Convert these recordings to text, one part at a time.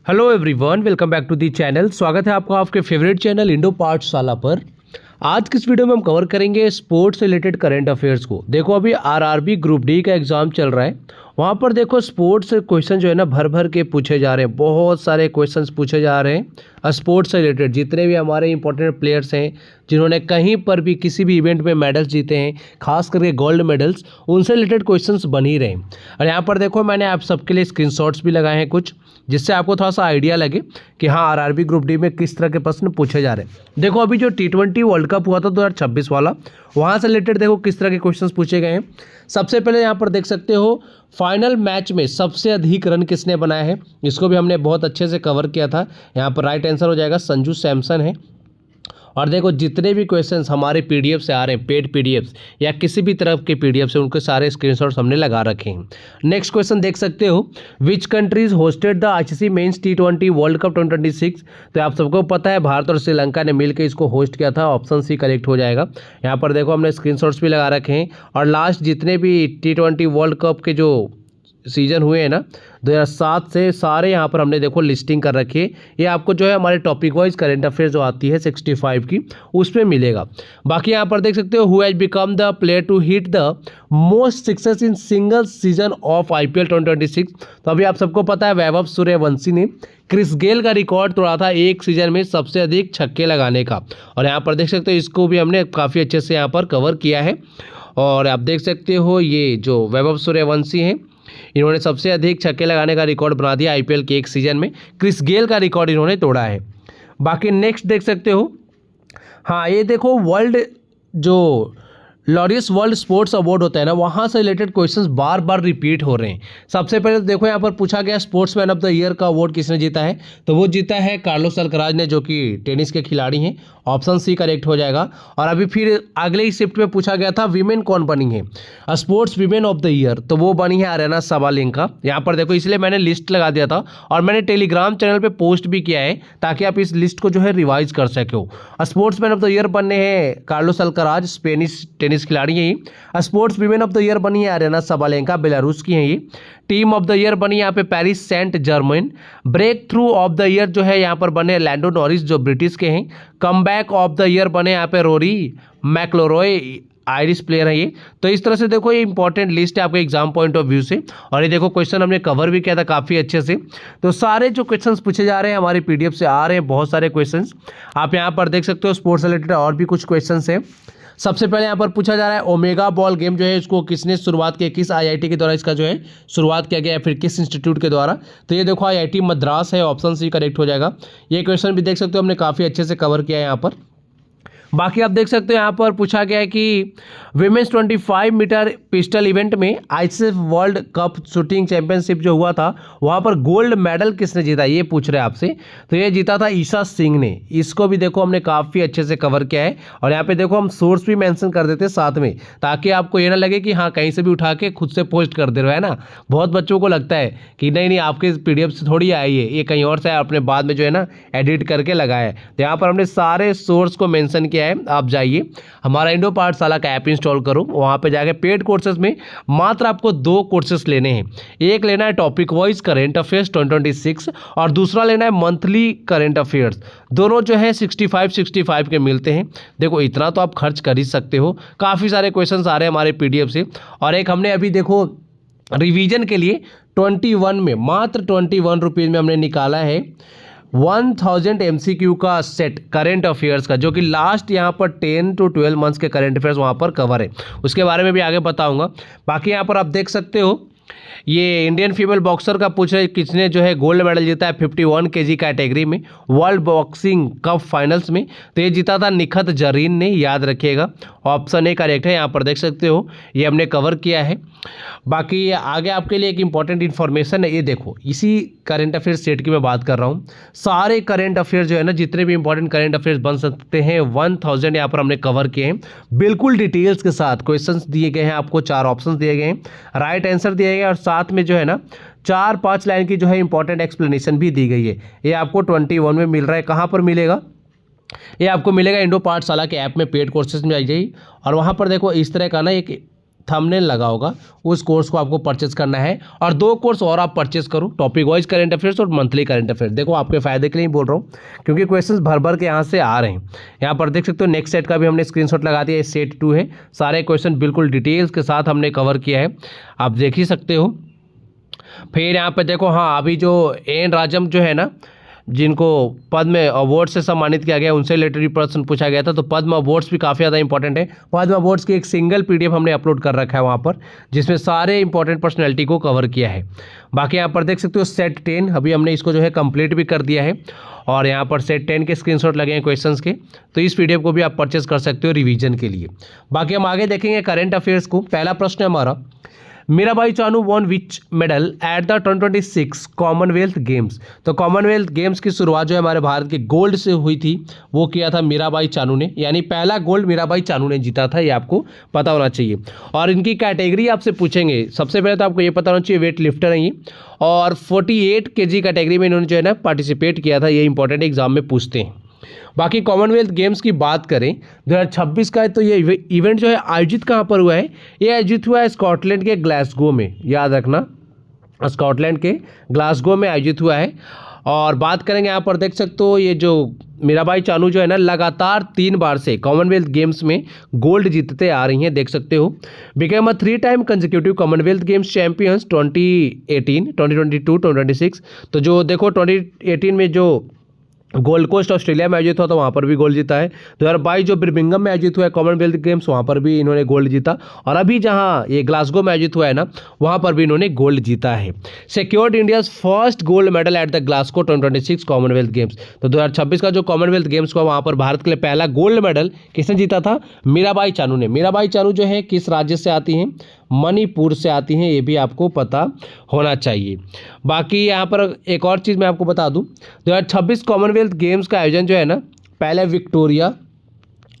Hello everyone, welcome back to the channel. स्वागत है आपका आपके फेवरेट चैनल इंडो पाठशाला पर। आज की इस वीडियो में हम कवर करेंगे स्पोर्ट्स से रिलेटेड करंट अफेयर्स को। देखो, अभी आरआरबी ग्रुप डी का एग्जाम चल रहा है, वहाँ पर देखो स्पोर्ट्स से क्वेश्चन जो है ना भर भर के पूछे जा रहे हैं। बहुत सारे क्वेश्चंस पूछे जा रहे हैं स्पोर्ट्स से रिलेटेड। जितने भी हमारे इंपॉर्टेंट प्लेयर्स हैं जिन्होंने कहीं पर भी किसी भी इवेंट में मेडल्स जीते हैं, खास करके गोल्ड मेडल्स, उनसे रिलेटेड क्वेश्चंस बन ही रहे हैं। और यहाँ पर देखो, मैंने आप सबके लिए स्क्रीनशॉट्स भी लगाए हैं कुछ, जिससे आपको थोड़ा सा आइडिया लगे कि हाँ आरआरबी ग्रुप डी में किस तरह के प्रश्न पूछे जा रहे हैं। देखो, अभी जो T20 वर्ल्ड कप हुआ था 2026 वाला, वहाँ से रिलेटेड देखो किस तरह के क्वेश्चंस पूछे गए हैं। सबसे पहले यहाँ पर देख सकते हो, फाइनल मैच में सबसे अधिक रन किसने बनाया है, इसको भी हमने बहुत अच्छे से कवर किया था। यहाँ पर राइट आंसर हो जाएगा संजू सैमसन है। और देखो, जितने भी क्वेश्चंस हमारे पीडीएफ से आ रहे हैं, पेड पीडीएफ या किसी भी तरह के पीडीएफ से, उनके सारे स्क्रीनशॉट्स हमने लगा रखे हैं। नेक्स्ट क्वेश्चन देख सकते हो, which countries hosted the ICC men's T20 world cup 2026। तो आप सबको पता है भारत और श्रीलंका ने मिलकर इसको होस्ट किया था। ऑप्शन सी करेक्ट हो जाएगा। यहाँ पर देखो, हमने स्क्रीनशॉट्स भी लगा रखे हैं। और लास्ट जितने भी T20 वर्ल्ड कप के जो सीजन हुए हैं ना 2007 से, सारे यहाँ पर हमने देखो लिस्टिंग कर रखी है। ये आपको जो है हमारे टॉपिक वाइज करंट अफेयर्स जो आती है 65 की, उसमें मिलेगा। बाकी यहाँ पर देख सकते हो, who has become the player to hit the most success in single season of IPL 2026। तो अभी आप सबको पता है वैभव सूर्यवंशी ने क्रिस गेल का रिकॉर्ड तोड़ा था एक सीजन में सबसे अधिक छक्के लगाने का। और यहाँ पर देख सकते हो, इसको भी हमने काफ़ी अच्छे से यहाँ पर कवर किया है। और आप देख सकते हो, ये जो वैभव सूर्यवंशी हैं, इन्होंने सबसे अधिक छक्के लगाने का रिकॉर्ड बना दिया IPL के एक सीजन में। क्रिस गेल का रिकॉर्ड इन्होंने तोड़ा है। बाकी नेक्स्ट देख सकते हो, हाँ ये देखो, वर्ल्ड जो लॉरियस वर्ल्ड स्पोर्ट्स अवार्ड होता है ना, वहाँ से रिलेटेड क्वेश्चंस बार बार रिपीट हो रहे हैं। सबसे पहले देखो, यहाँ पर पूछा गया स्पोर्ट्समैन ऑफ द ईयर का अवार्ड किसने जीता है, तो वो जीता है कार्लोस अल्कराज ने, जो कि टेनिस के खिलाड़ी हैं। ऑप्शन सी करेक्ट हो जाएगा। और अभी फिर अगले ही शिफ्ट में पूछा गया था विमेन कौन बनी है sports women of the year, तो वो बनी है अरेना सबालेंका। यहाँ पर देखो, इसलिए मैंने लिस्ट लगा दिया था और मैंने टेलीग्राम चैनल पे पोस्ट भी किया है, ताकि आप इस लिस्ट को जो है रिवाइज कर सको। स्पोर्ट्समैन ऑफ द ईयर बनने हैं कार्लोस अल्कराज, स्पेनिश टेनिस खिलाड़ी हैं ये। Sports women of the year बनी है अरेना सबालेंका, बेलारूस की हैं ये। टीम ऑफ द ईयर बनी यहाँ पे Paris Saint Germain. Breakthrough of the year जो है यहाँ पर बने लैंडो नॉरिस, जो ब्रिटिश के हैं। कमबैक ऑफ द ईयर बने यहाँ पे रोरी मैक्लोरॉय, आयरिश प्लेयर है ये। तो इस तरह से देखो, ये इंपॉर्टेंट लिस्ट है आपके एग्जाम पॉइंट ऑफ व्यू से। और ये देखो, क्वेश्चन हमने कवर भी किया था काफ़ी अच्छे से। तो सारे जो क्वेश्चंस पूछे जा रहे हैं हमारे पीडीएफ से आ रहे हैं, बहुत सारे क्वेश्चंस आप यहाँ पर देख सकते हो। स्पोर्ट्स रिलेटेड और भी कुछ क्वेश्चंस हैं। सबसे पहले यहाँ पर पूछा जा रहा है, ओमेगा बॉल गेम जो है इसको किसने शुरुआत की, किस IIT के द्वारा इसका जो है शुरुआत किया गया है, फिर किस इंस्टीट्यूट के द्वारा। तो ये देखो, IIT मद्रास है। ऑप्शन सी करेक्ट हो जाएगा। ये क्वेश्चन भी देख सकते हो, हमने काफ़ी अच्छे से कवर किया है यहाँ पर। बाकी आप देख सकते हो, यहाँ पर पूछा गया है कि विमेंस 25 मीटर पिस्टल इवेंट में ICF world cup shooting championship जो हुआ था, वहाँ पर गोल्ड मेडल किसने जीता, ये पूछ रहे हैं आपसे। तो ये जीता था ईशा सिंह ने। इसको भी देखो, हमने काफ़ी अच्छे से कवर किया है। और यहाँ पे देखो, हम सोर्स भी मेंशन कर देते हैं साथ में, ताकि आपको ये ना लगे कि हाँ कहीं से भी उठा के खुद से पोस्ट कर दे रहे हो, है ना। बहुत बच्चों को लगता है कि नहीं आपके PDF से थोड़ी आई है, ये कहीं और से अपने बाद में जो है ना एडिट करके लगाया है। तो यहाँ पर हमने सारे सोर्स को मेंशन किया है। आप जाइए, हमारा इंडो पाठशाला का ऐप इंस्टॉल करो, वहाँ पे जाके पेड कोर्सेज में मात्र आपको 2 कोर्सेज लेने हैं। एक लेना है टॉपिक वाइज करेंट अफेयर्स 2026 और दूसरा लेना है मंथली करेंट अफेयर्स। दोनों जो है 65 के मिलते हैं। देखो, इतना तो आप खर्च कर ही सकते हो। काफ़ी सारे क्वेश्चन आ रहे हैं हमारे PDF से। और एक हमने अभी देखो रिवीजन के लिए 21 में, मात्र 21 रुपीज़ में हमने निकाला है 1000 MCQ का सेट करेंट अफेयर्स का, जो कि लास्ट यहाँ पर 10 to 12 मंथ्स के करेंट अफेयर्स वहाँ पर कवर है। उसके बारे में भी आगे बताऊँगा। बाकी यहाँ पर आप देख सकते हो, ये इंडियन फीमेल बॉक्सर का पूछ रहे किसने जो है गोल्ड मेडल जीता है 51 kg कैटेगरी में वर्ल्ड बॉक्सिंग कप फाइनल्स में। तो ये जीता था निखत जरीन ने, याद रखिएगा। ऑप्शन ए करेक्ट है। यहाँ पर देख सकते हो, ये हमने कवर किया है। बाकी आगे आपके लिए एक इंपॉर्टेंट इन्फॉर्मेशन है, ये देखो, इसी करंट अफेयर्स सेट की मैं बात कर रहा हूँ। सारे करंट अफेयर्स जो है ना, जितने भी इंपॉर्टेंट करंट अफेयर्स बन सकते हैं 1000 यहाँ पर हमने कवर किए हैं, बिल्कुल डिटेल्स के साथ। क्वेश्चंस दिए गए हैं आपको, 4 ऑप्शंस दिए गए हैं, राइट आंसर दिए गए, और साथ में जो है ना 4-5 लाइन की जो है इंपॉर्टेंट एक्सप्लेनेशन भी दी गई है। ये आपको 21 में मिल रहा है। कहाँ पर मिलेगा, ये आपको मिलेगा इंडो पाठशाला के ऐप में, पेड कोर्सेज में आ जाइए। और वहाँ पर देखो, इस तरह का ना एक थंबनेल लगा होगा, उस कोर्स को आपको परचेस करना है। और 2 कोर्स और आप परचेस करो, टॉपिक वाइज करंट अफेयर्स और मंथली करंट अफेयर्स। देखो आपके फायदे के लिए बोल रहा हूँ, क्योंकि क्वेश्चंस भर भर के यहाँ से आ रहे हैं। यहाँ पर देख सकते हो नेक्स्ट सेट का भी हमने स्क्रीनशॉट लगा दिया है, सेट 2 है। सारे क्वेश्चन बिल्कुल डिटेल्स के साथ हमने कवर किया है, आप देख ही सकते हो। फिर यहाँ पे देखो, हाँ अभी जो एन राजम जो है ना, जिनको पद्म अवार्ड से सम्मानित किया गया, उनसे रिलेटेड प्रश्न पूछा गया था। तो पद्म अवार्ड्स भी काफ़ी ज़्यादा इंपॉर्टेंट है। पद्म अवार्ड्स की एक सिंगल PDF हमने अपलोड कर रखा है वहाँ पर, जिसमें सारे इंपॉर्टेंट पर्सनैलिटी को कवर किया है। बाकी यहाँ पर देख सकते हो सेट 10, अभी हमने इसको जो है कंप्लीट भी कर दिया है। और यहाँ पर सेट 10 के स्क्रीनशॉट लगे हैं क्वेश्चंस के, तो इस PDF को भी आप परचेस कर सकते हो रिवीजन के लिए। बाकी हम आगे देखेंगे करंट अफेयर्स को। पहला प्रश्न है हमारा, Mirabai Chanu won which medal at the 2026 Commonwealth Games. तो कॉमनवेल्थ गेम्स की शुरुआत जो है हमारे भारत के गोल्ड से हुई थी, वो किया था मीराबाई चानू ने, यानी पहला गोल्ड मीराबाई चानू ने जीता था, ये आपको पता होना चाहिए। और इनकी कैटेगरी आपसे पूछेंगे, सबसे पहले तो आपको ये पता होना चाहिए वेट लिफ्टर हैं ये, और 48 kg कैटेगरी में इन्होंने जो है ना पार्टिसिपेट किया था, ये इंपॉर्टेंट एग्जाम में पूछते हैं। बाकी कॉमनवेल्थ गेम्स की बात करें 2026 का है, तो ये इवेंट जो है आयोजित कहाँ पर हुआ है, ये आयोजित हुआ है स्कॉटलैंड के ग्लासगो में, याद रखना स्कॉटलैंड के ग्लासगो में आयोजित हुआ है। और बात करेंगे यहाँ पर देख सकते हो, ये जो मीराबाई चानू जो है ना लगातार 3 बार से कॉमनवेल्थ गेम्स में गोल्ड जीतते आ रही हैं, देख सकते हो। Became a 3 time consecutive Commonwealth games champions 2018, 2022, 2026। तो जो देखो 2018 में जो गोल्ड कोस्ट ऑस्ट्रेलिया में आयोजित हुआ तो वहाँ पर भी गोल्ड जीता है। 2022 जो बिर्मिंघम में आयोजित हुआ है कॉमनवेल्थ गेम्स, वहाँ पर भी इन्होंने गोल्ड जीता। और अभी जहाँ ये ग्लासगो में आयोजित हुआ है ना, वहाँ पर भी इन्होंने गोल्ड जीता है। Secured India's first gold medal at the Glasgow 2026 Commonwealth Games. तो 2026 का जो कॉमनवेल्थ गेम्स हुआ, वहाँ पर भारत के लिए पहला गोल्ड मेडल किसने जीता था, मीराबाई चानू ने। मीराबाई चानू जो है किस राज्य से आती हैं, मणिपुर से आती हैं, ये भी आपको पता होना चाहिए। बाकी यहाँ पर एक और चीज़ मैं आपको बता दूँ, 2026 कॉमनवेल्थ गेम्स का आयोजन जो है ना, पहले विक्टोरिया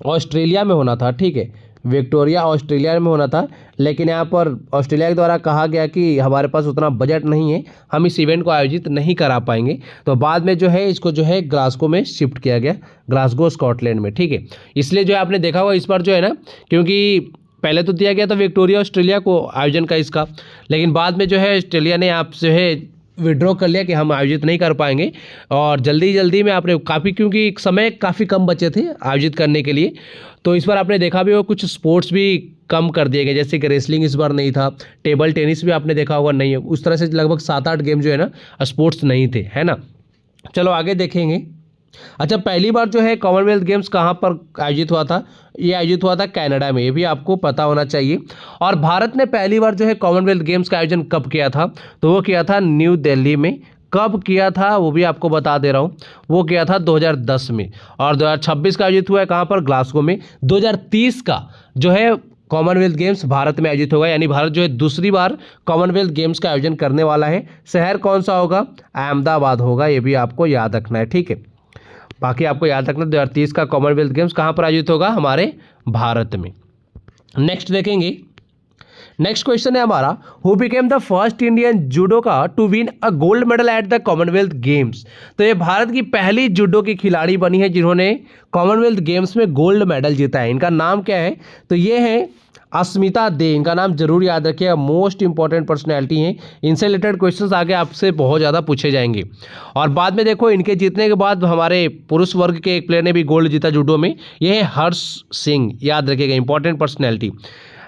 ऑस्ट्रेलिया में होना था, ठीक है, विक्टोरिया ऑस्ट्रेलिया में होना था। लेकिन यहाँ पर ऑस्ट्रेलिया के द्वारा कहा गया कि हमारे पास उतना बजट नहीं है, हम इस इवेंट को आयोजित नहीं करा पाएंगे। तो बाद में जो है इसको जो है ग्लासगो में शिफ्ट किया गया, ग्लासगो स्कॉटलैंड में, ठीक है। इसलिए जो है आपने देखा होगा इस बार जो है ना, क्योंकि पहले तो दिया गया था विक्टोरिया ऑस्ट्रेलिया को आयोजन का इसका, लेकिन बाद में जो है ऑस्ट्रेलिया ने आप जो है विड्रॉ कर लिया कि हम आयोजित नहीं कर पाएंगे। और जल्दी में आपने काफ़ी, क्योंकि समय काफ़ी कम बचे थे आयोजित करने के लिए, तो इस बार आपने देखा भी हो कुछ स्पोर्ट्स भी कम कर दिए गए, जैसे कि रेसलिंग इस बार नहीं था, टेबल टेनिस भी आपने देखा होगा नहीं है, उस तरह से लगभग 7-8 गेम जो है ना स्पोर्ट्स नहीं थे, है ना। चलो आगे देखेंगे। अच्छा, पहली बार जो है कॉमनवेल्थ गेम्स कहाँ पर आयोजित हुआ था, ये आयोजित हुआ था कनाडा में, ये भी आपको पता होना चाहिए। और भारत ने पहली बार जो है कॉमनवेल्थ गेम्स का आयोजन कब किया था, तो वो किया था न्यू दिल्ली में। कब किया था वो भी आपको बता दे रहा हूँ, वो किया था 2010 में। और 2026 का आयोजित हुआ है कहाँ पर, ग्लासगो में। 2030 का जो है कॉमनवेल्थ गेम्स भारत में आयोजित होगा, यानी भारत जो है दूसरी बार कॉमनवेल्थ गेम्स का आयोजन करने वाला है। शहर कौन सा होगा, अहमदाबाद होगा, ये भी आपको याद रखना है, ठीक है। बाकी आपको याद रखना 2030 का कॉमनवेल्थ गेम्स कहाँ पर आयोजित होगा, हमारे भारत में। नेक्स्ट देखेंगे, नेक्स्ट क्वेश्चन है हमारा, who became the first Indian judoka to win a gold medal at the Commonwealth Games. तो ये भारत की पहली जूडो की खिलाड़ी बनी है जिन्होंने कॉमनवेल्थ गेम्स में गोल्ड मेडल जीता है। इनका नाम क्या है, तो ये है अस्मिता दे, इनका नाम जरूर याद रखिएगा, मोस्ट इंपॉर्टेंट पर्सनैलिटी हैं। इनसे रिलेटेड क्वेश्चंस आगे आपसे बहुत ज़्यादा पूछे जाएंगे। और बाद में देखो इनके जीतने के बाद हमारे पुरुष वर्ग के एक प्लेयर ने भी गोल्ड जीता जूडो में, ये है हर्ष सिंह, याद रखिएगा, इंपॉर्टेंट पर्सनैलिटी।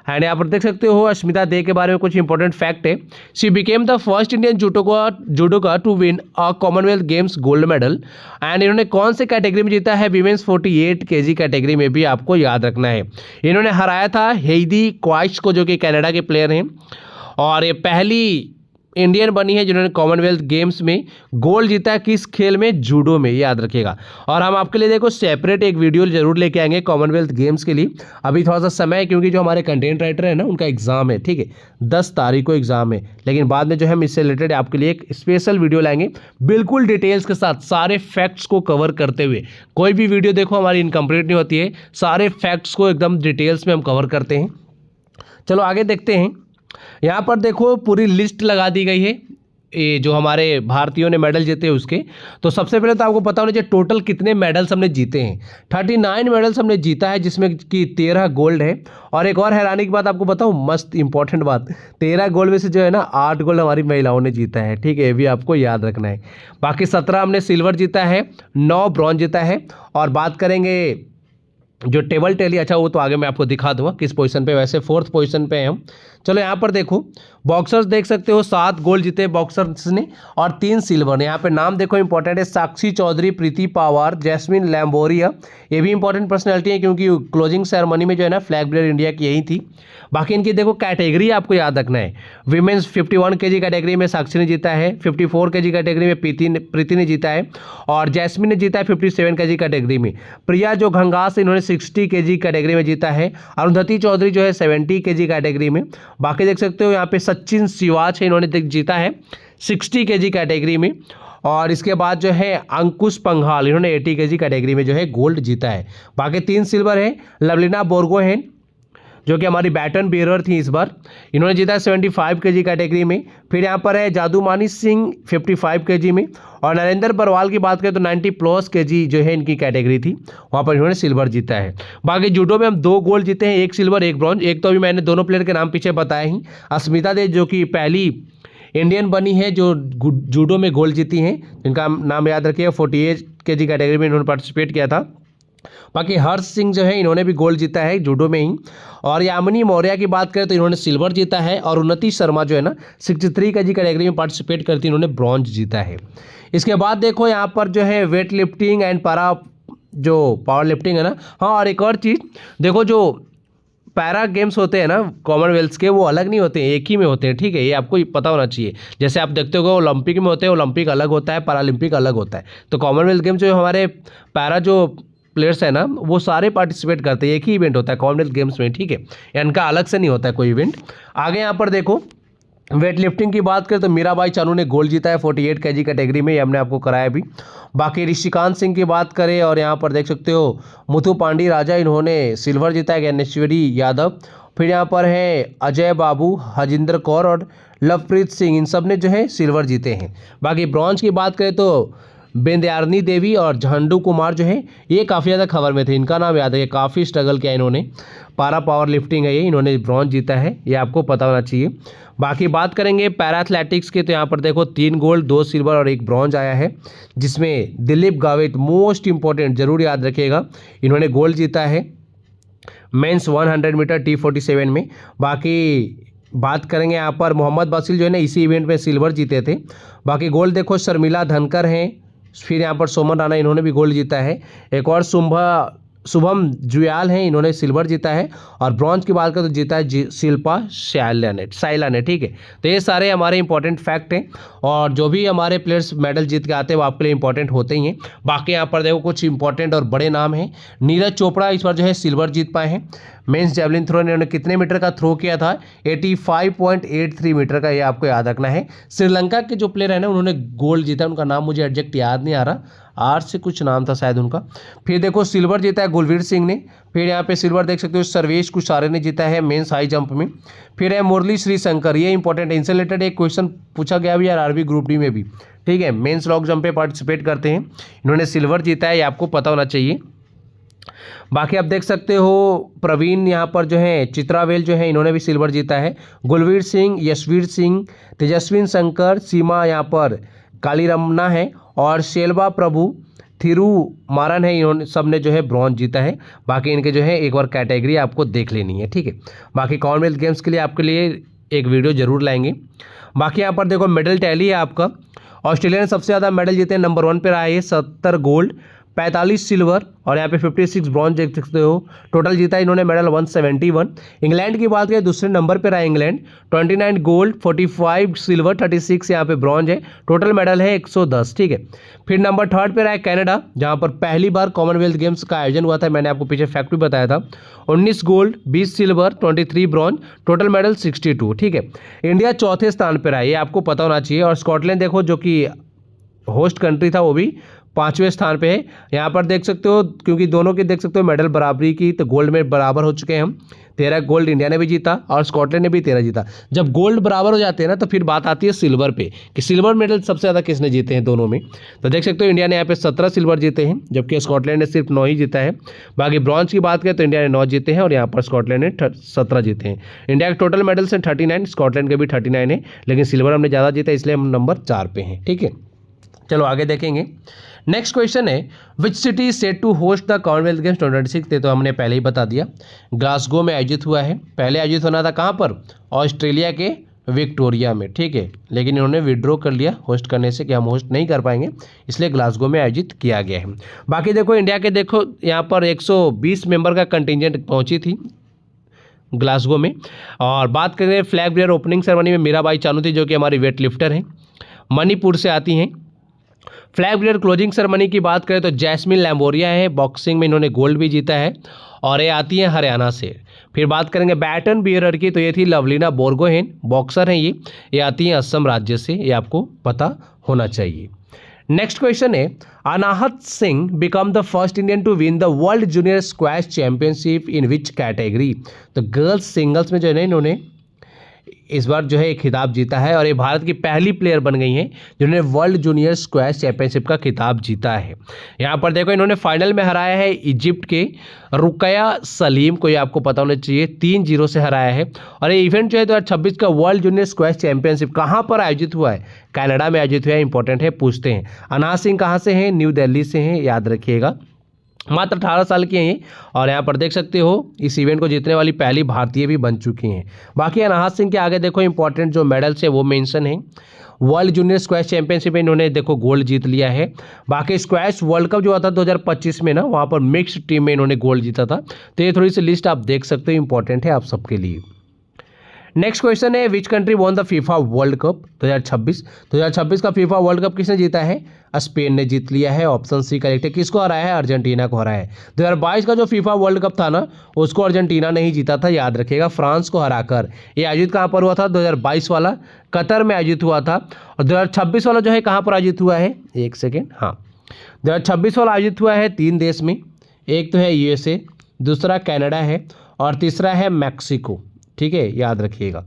एंड यहाँ पर देख सकते हो अस्मिता दे के बारे में कुछ इंपॉर्टेंट फैक्ट है। She became the first Indian judoka to win a Commonwealth games gold medal. And इन्होंने कौन से कैटेगरी में जीता है, वीमेंस 48 kg कैटेगरी में भी आपको याद रखना है। इन्होंने हराया था हेइदी क्वाइस को, जो कि कनाडा के प्लेयर हैं। और ये पहली इंडियन बनी है जिन्होंने कॉमनवेल्थ गेम्स में गोल्ड जीता है, किस खेल में, जूडो में, याद रखिएगा। और हम आपके लिए देखो सेपरेट एक वीडियो जरूर लेके आएंगे कॉमनवेल्थ गेम्स के लिए। अभी थोड़ा सा समय है क्योंकि जो हमारे कंटेंट राइटर है ना, उनका एग्जाम है, ठीक है, 10 तारीख को एग्जाम है। लेकिन बाद में जो है हम इससे रिलेटेड आपके लिए एक स्पेशल वीडियो लाएंगे, बिल्कुल डिटेल्स के साथ, सारे फैक्ट्स को कवर करते हुए। कोई भी वीडियो देखो हमारी इनकम्प्लीट नहीं होती है, सारे फैक्ट्स को एकदम डिटेल्स में हम कवर करते हैं। चलो आगे देखते हैं। यहाँ पर देखो पूरी लिस्ट लगा दी गई है ये जो हमारे भारतीयों ने मेडल जीते उसके। तो सबसे पहले तो आपको पता होना चाहिए टोटल कितने मेडल्स हमने जीते हैं। 39 मेडल्स हमने जीता है, जिसमें कि 13 गोल्ड है। और एक और हैरानी की बात आपको बताऊं, मस्त इंपॉर्टेंट बात, 13 गोल्ड में से जो है ना 8 गोल्ड हमारी महिलाओं ने जीता है। ठीक है, ये भी आपको याद रखना है। बाकी 17 हमने सिल्वर जीता है, 9 ब्रॉन्ज जीता है। और बात करेंगे जो टेबल टेली, अच्छा वो तो आगे मैं आपको दिखा दूंगा किस पोजीशन पे, वैसे 4th पोजीशन पे हैं हम। चलो यहाँ पर देखो, बॉक्सर्स देख सकते हो 7 गोल्ड जीते बॉक्सर्स ने और 3 सिल्वर। यहाँ पे नाम देखो इंपॉर्टेंट है, साक्षी चौधरी, प्रीति पवार, जैस्मिन लैम्बोरिया। ये भी इंपॉर्टेंट पर्सनैलिटी है क्योंकि क्लोजिंग सेरेमनी में जो है ना फ्लैग बेयर इंडिया की यही थी। बाकी इनकी देखो कैटेगरी आपको याद रखना है। विमेंस 51 kg कैटेगरी में साक्षी ने जीता है, 54 kg कैटेगरी में प्रीति ने जीता है और जैस्मिन ने जीता है 57 kg कैटेगरी में। प्रिया जो घंगास इन्होंने 60 kg कैटेगरी में जीता है। अरुंधति चौधरी जो है 70 kg कैटेगरी में। बाकी देख सकते हो यहाँ पे सचिन सिवाच है, इन्होंने जीता है 60 kg कैटेगरी में। और इसके बाद जो है अंकुश पंघाल, इन्होंने 80 kg कैटेगरी में जो है गोल्ड जीता है। बाकी 3 सिल्वर है। लवलीना बोरगोहेन जो कि हमारी बैटन बेरर थी इस बार, इन्होंने जीता 75 kg कैटेगरी में। फिर यहाँ पर है जादूमानी सिंह 55 kg में। और नरेंद्र बरवाल की बात करें तो 90+ kg जो है इनकी कैटेगरी थी, वहाँ पर इन्होंने सिल्वर जीता है। बाकी जूडो में हम 2 गोल्ड जीते हैं, 1 सिल्वर 1 ब्रॉन्ज। एक तो अभी मैंने दोनों प्लेयर के नाम पीछे बताए ही, अस्मिता दे जो कि पहली इंडियन बनी है जो जूडो में गोल्ड जीती हैं, इनका नाम याद रखिएगा। 48 kg कैटेगरी में इन्होंने पार्टिसिपेट किया था। बाकी हर्ष सिंह जो है इन्होंने भी गोल्ड जीता है जूडो में ही। और यामिनी मौर्य की बात करें तो इन्होंने सिल्वर जीता है। और उन्नति शर्मा जो है ना 63 kg कैटेगरी में पार्टिसिपेट करती इन्होंने ब्रॉन्ज जीता है। इसके बाद देखो यहाँ पर जो है वेट लिफ्टिंग एंड जो पावर लिफ्टिंग है ना, हाँ और एक और चीज़ देखो, जो पैरा गेम्स होते हैं ना कॉमनवेल्थ के, वो अलग नहीं होते हैं, एक ही में होते हैं। ठीक है, ये आपको पता होना चाहिए। जैसे आप देखते हो ओलंपिक में होते हैं, ओलंपिक अलग होता है, पैरालंपिक अलग होता है। तो कॉमनवेल्थ गेम्स जो हमारे पैरा जो प्लेयर्स है ना वो सारे पार्टिसिपेट करते हैं, एक ही इवेंट होता है कॉमनवेल्थ गेम्स में। ठीक है, इनका अलग से नहीं होता है कोई इवेंट। आगे यहाँ पर देखो वेट लिफ्टिंग की बात करें तो मीराबाई चानू ने गोल्ड जीता है 48 kg कैटेगरी में, ये हमने आपको कराया भी। बाकी ऋषिकांत सिंह की बात करें और यहाँ पर देख सकते हो मुथु पांडी राजा, इन्होंने सिल्वर जीता है, ज्ञानेश्वरी यादव। फिर यहाँ पर है अजय बाबू, हजिंदर कौर और लवप्रीत सिंह, इन सब ने जो है सिल्वर जीते हैं। बाकी ब्रॉन्ज की बात करें तो बेंदयारनी देवी और झंडू कुमार जो है ये काफ़ी ज़्यादा खबर में थे, इनका नाम याद है, काफ़ी स्ट्रगल किया इन्होंने। पारा पावर लिफ्टिंग है ये, इन्होंने ब्रॉन्ज जीता है, ये आपको पता होना चाहिए। बाकी बात करेंगे पैरा एथलेटिक्स के तो यहाँ पर देखो 3 गोल्ड 2 सिल्वर और 1 ब्रॉन्ज आया है, जिसमें दिलीप गावित मोस्ट इंपॉर्टेंट जरूर याद रखिएगा, इन्होंने गोल्ड जीता है मेंस 100 मीटर T47 में। बाकी बात करेंगे यहाँ पर मोहम्मद बासिल जो है ना इसी इवेंट में सिल्वर जीते थे। बाकी गोल्ड देखो शर्मिला धनकर हैं, फिर यहाँ पर सोमन राणा, इन्होंने भी गोल्ड जीता है। एक और शुभम जुयाल हैं, इन्होंने सिल्वर जीता है। और ब्रॉन्ज की बात करें तो जीता है शिल्पा साइला ने। ठीक है, तो ये सारे हमारे इंपॉर्टेंट फैक्ट हैं और जो भी हमारे प्लेयर्स मेडल जीत के आते हैं वो आपके लिए इंपॉर्टेंट होते ही हैं। बाकी यहाँ पर देखो कुछ इंपॉर्टेंट और बड़े नाम हैं। नीरज चोपड़ा इस बार जो है सिल्वर जीत पाए हैं। मेंस जेवलिन थ्रो इन्होंने कितने मीटर का थ्रो किया था, 85.83 मीटर का, ये आपको याद रखना है। श्रीलंका के जो प्लेयर है ना उन्होंने गोल्ड जीता, उनका नाम मुझे एग्जैक्ट याद नहीं आ रहा, आर से कुछ नाम था शायद उनका। फिर देखो सिल्वर जीता है गुलवीर सिंह ने। फिर यहाँ पे सिल्वर देख सकते हो सर्वेश कुशारे ने जीता है मेंस हाई जंप में। फिर है मुरली श्रीशंकर, ये इंपॉर्टेंट है, इनसे रिलेटेड एक क्वेश्चन पूछा गया भी आरआरबी ग्रुप डी में भी। ठीक है, मेंस लॉन्ग जंप पे पार्टिसिपेट करते हैं, इन्होंने सिल्वर जीता है, ये आपको पता होना चाहिए। बाकी आप देख सकते हो प्रवीण यहाँ पर जो है चित्रावेल जो है इन्होंने भी सिल्वर जीता है। गुलवीर सिंह, यशवीर सिंह, तेजस्विन शंकर, सीमा यहाँ पर कालीरमना है और शेलवा प्रभु थिरू मारन है, इन्होंने सब ने जो है ब्रॉन्ज जीता है। बाकी इनके जो है एक बार कैटेगरी आपको देख लेनी है। ठीक है, बाकी कॉमनवेल्थ गेम्स के लिए आपके लिए एक वीडियो जरूर लाएंगे। बाकी यहाँ पर देखो मेडल टैली है आपका, ऑस्ट्रेलिया ने सबसे ज़्यादा मेडल जीते हैं, नंबर 1 पर आए हैं 70 गोल्ड 45 सिल्वर और यहाँ पे 56 ब्रॉन्ज देख सकते हो। टोटल जीता इन्होंने मेडल 171। इंग्लैंड की बात करें दूसरे नंबर पर रहा इंग्लैंड, 29 गोल्ड 45 सिल्वर 36 यहाँ पे ब्रॉन्ज है, टोटल मेडल है 110। ठीक है, फिर नंबर 3 पे रहा है कनाडा, जहाँ पर पहली बार कॉमनवेल्थ गेम्स का आयोजन हुआ था, मैंने आपको पीछे फैक्ट भी बताया था। 19 gold 20 silver 23 bronze, total medal 62। ठीक है, इंडिया चौथे स्थान पर रहा, ये आपको पता होना चाहिए। और स्कॉटलैंड देखो जो कि होस्ट कंट्री था वो भी 5वें स्थान पे है। यहाँ पर देख सकते हो, क्योंकि दोनों की देख सकते हो मेडल बराबरी की, तो गोल्ड में बराबर हो चुके हैं हम। 13 गोल्ड इंडिया ने भी जीता और स्कॉटलैंड ने भी 13 जीता। जब गोल्ड बराबर हो जाते हैं ना, तो फिर बात आती है सिल्वर पे, कि सिल्वर मेडल सबसे ज़्यादा किसने जीते हैं दोनों में। तो देख सकते हो इंडिया ने यहाँ पे 17 सिल्वर जीते हैं, जबकि स्कॉटलैंड ने सिर्फ 9 ही जीता है। बाकी ब्रॉन्ज की बात करें तो इंडिया ने 9 जीते हैं और यहाँ पर स्कॉटलैंड ने 17 जीते हैं। इंडिया के टोटल मेडल्स हैं 39, स्कॉटलैंड के भी 39 है, लेकिन सिल्वर हमने ज़्यादा जीता, इसलिए हम नंबर 4 पे हैं। ठीक है, चलो आगे देखेंगे। नेक्स्ट क्वेश्चन है, which city is set to host the Commonwealth Games 2026। तो हमने पहले ही बता दिया, ग्लासगो में आयोजित हुआ है। पहले आयोजित होना था कहाँ पर, ऑस्ट्रेलिया के विक्टोरिया में। ठीक है, लेकिन इन्होंने विड्रॉ कर लिया होस्ट करने से, कि हम होस्ट नहीं कर पाएंगे, इसलिए ग्लासगो में आयोजित किया गया है। बाकी देखो इंडिया के, देखो यहाँ पर 120 मेंबर का कंटिजेंट पहुँची थी ग्लासगो में। और बात करें फ्लैग बेयर ओपनिंग सेरेमनी में मीराबाई चानू थी, जो कि हमारी वेट लिफ्टर हैं, मणिपुर से आती हैं। फ्लैग बेयर क्लोजिंग सेरेमनी की बात करें तो जैस्मिन लैम्बोरिया है, बॉक्सिंग में इन्होंने गोल्ड भी जीता है और ये आती हैं हरियाणा से। फिर बात करेंगे बैटन बियरर की, तो ये थी लवलीना बोरगोहेन, बॉक्सर हैं ये आती हैं असम राज्य से, ये आपको पता होना चाहिए। नेक्स्ट क्वेश्चन है, Anahat Singh become the first Indian to win the world junior squash championship in which category. तो गर्ल्स सिंगल्स में जो है ना इन्होंने इस बार जो है एक खिताब जीता है और ये भारत की पहली प्लेयर बन गई हैं जिन्होंने वर्ल्ड जूनियर स्क्वैश चैंपियनशिप का खिताब जीता है। यहाँ पर देखो इन्होंने फाइनल में हराया है इजिप्ट के रुकया सलीम को, ये आपको पता होना चाहिए, 3-0 से हराया है। और ये इवेंट जो है 2026 का वर्ल्ड जूनियर स्क्वैश चैंपियनशिप कहाँ पर आयोजित हुआ है, कनाडा में आयोजित हुआ है। इंपॉर्टेंट है, पूछते हैं। अनाहत सिंह कहाँ से हैं, न्यू दिल्ली से हैं, याद रखिएगा। मात्र 18 साल की हैं ये, और यहाँ पर देख सकते हो इस इवेंट को जीतने वाली पहली भारतीय भी बन चुकी हैं। बाकी अनाहत सिंह के आगे देखो इंपॉर्टेंट जो मेडल्स है वो मेंशन है। वर्ल्ड जूनियर स्क्वैश चैंपियनशिप में इन्होंने देखो गोल्ड जीत लिया है। बाकी स्क्वैश वर्ल्ड कप जो हुआ था 2025 में ना, वहाँ पर मिक्स्ड टीम में इन्होंने गोल्ड जीता था। तो ये थोड़ी सी लिस्ट आप देख सकते हो, इंपॉर्टेंट है आप सबके लिए। नेक्स्ट क्वेश्चन है, which country won the FIFA World cup 2026 का फीफा वर्ल्ड कप किसने जीता है, स्पेन ने जीत लिया है। ऑप्शन सी करेक्ट है। किसको हराया है, अर्जेंटीना को हराया है। 2022 का जो फीफा वर्ल्ड कप था ना, उसको अर्जेंटीना नहीं जीता था, याद रखिएगा, फ्रांस को हराकर। ये आयोजित कहाँ पर हुआ था, 2022 वाला कतर में आयोजित हुआ था। और 2026 वाला जो है कहाँ पर आयोजित हुआ है, एक सेकेंड, हाँ 2026 वाला आयोजित हुआ है 3 देश में, एक तो है USA, दूसरा कनाडा है और तीसरा है मैक्सिको। ठीक है, याद रखिएगा।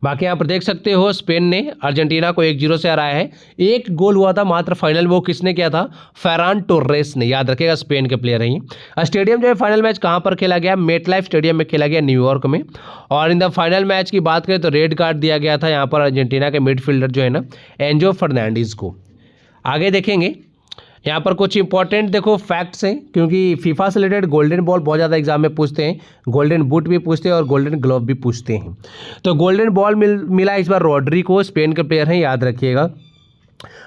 बाकी यहाँ पर देख सकते हो स्पेन ने अर्जेंटीना को 1-0 से हराया है। एक गोल हुआ था मात्र फाइनल, वो किसने किया था, फेरान टोर्रेस ने, याद रखिएगा, स्पेन के प्लेयर हैं। स्टेडियम जो है फाइनल मैच कहाँ पर खेला गया, मेटलाइफ स्टेडियम में खेला गया, न्यूयॉर्क में। और इन द फाइनल मैच की बात करें तो रेड कार्ड दिया गया था यहाँ पर अर्जेंटीना के मिडफील्डर जो है ना एंजो फर्नांडीज को। आगे देखेंगे, यहाँ पर कुछ इंपॉर्टेंट देखो फैक्ट्स हैं, क्योंकि फीफा से रिलेटेड गोल्डन बॉल बहुत ज़्यादा एग्जाम में पूछते हैं, गोल्डन बूट भी पूछते हैं और गोल्डन ग्लोव भी पूछते हैं। तो गोल्डन बॉल मिला इस बार रॉड्री को, स्पेन के प्लेयर हैं, याद रखिएगा।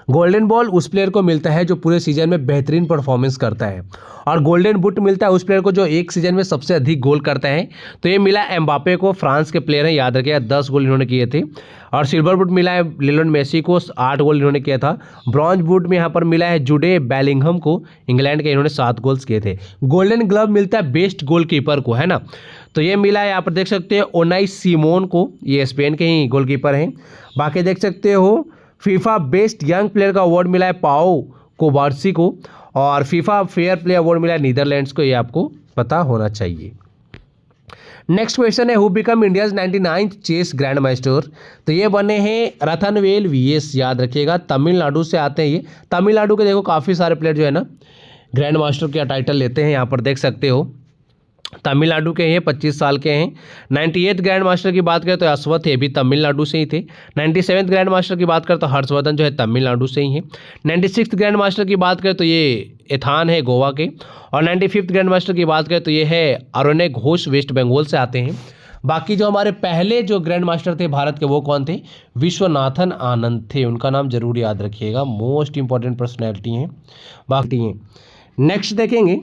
गोल्डन बॉल उस प्लेयर को मिलता है जो पूरे सीजन में बेहतरीन परफॉर्मेंस करता है, और गोल्डन बूट मिलता है उस प्लेयर को जो एक सीजन में सबसे अधिक गोल करता है। तो ये मिला एम्बापे को, फ्रांस के प्लेयर हैं, याद रखिएगा, 10 गोल इन्होंने किए थे। और सिल्वर बूट मिला है लियोनेल मेसी को, 8 गोल इन्होंने किया था। ब्रॉन्ज बूट में यहाँ पर मिला है जुडे बेलिंघम को, इंग्लैंड के, इन्होंने 7 गोल्स किए थे। गोल्डन ग्लव मिलता है बेस्ट गोलकीपर को, है ना, तो ये मिला है, यहाँ पर देख सकते हैं ओनाई सिमोन को, ये स्पेन के ही गोलकीपर हैं। बाकी देख सकते हो फीफा बेस्ट यंग प्लेयर का अवार्ड मिला है पाओ कोबार्सी को, और फीफा फेयर प्ले अवार्ड मिला है नीदरलैंड्स को, ये आपको पता होना चाहिए। नेक्स्ट क्वेश्चन है, who became India's 99th chess grandmaster. तो ये बने हैं रतनवेल VS, याद रखिएगा, तमिलनाडु से आते हैं ये। तमिलनाडु के देखो काफ़ी सारे प्लेयर जो है ना ग्रैंड मास्टर का टाइटल लेते हैं, यहाँ पर देख सकते हो तमिलनाडु के हैं, 25 साल के हैं। 98th ग्रैंड मास्टर की बात करें तो अश्वथ ये भी तमिलनाडु से ही थे। 97th ग्रैंड मास्टर की बात करें तो हर्षवर्धन जो है तमिलनाडु से ही है। 96th ग्रैंड मास्टर की बात करें तो ये एथान है गोवा के। और 95th ग्रैंड मास्टर की बात करें तो ये है अरुणे घोष, वेस्ट बंगाल से आते हैं। बाकी जो हमारे पहले जो ग्रैंड मास्टर थे भारत के वो कौन थे, विश्वनाथन आनंद थे, उनका नाम जरूर याद रखिएगा, मोस्ट इंपॉर्टेंट पर्सनैलिटी हैं। बाकी हैं, नेक्स्ट देखेंगे,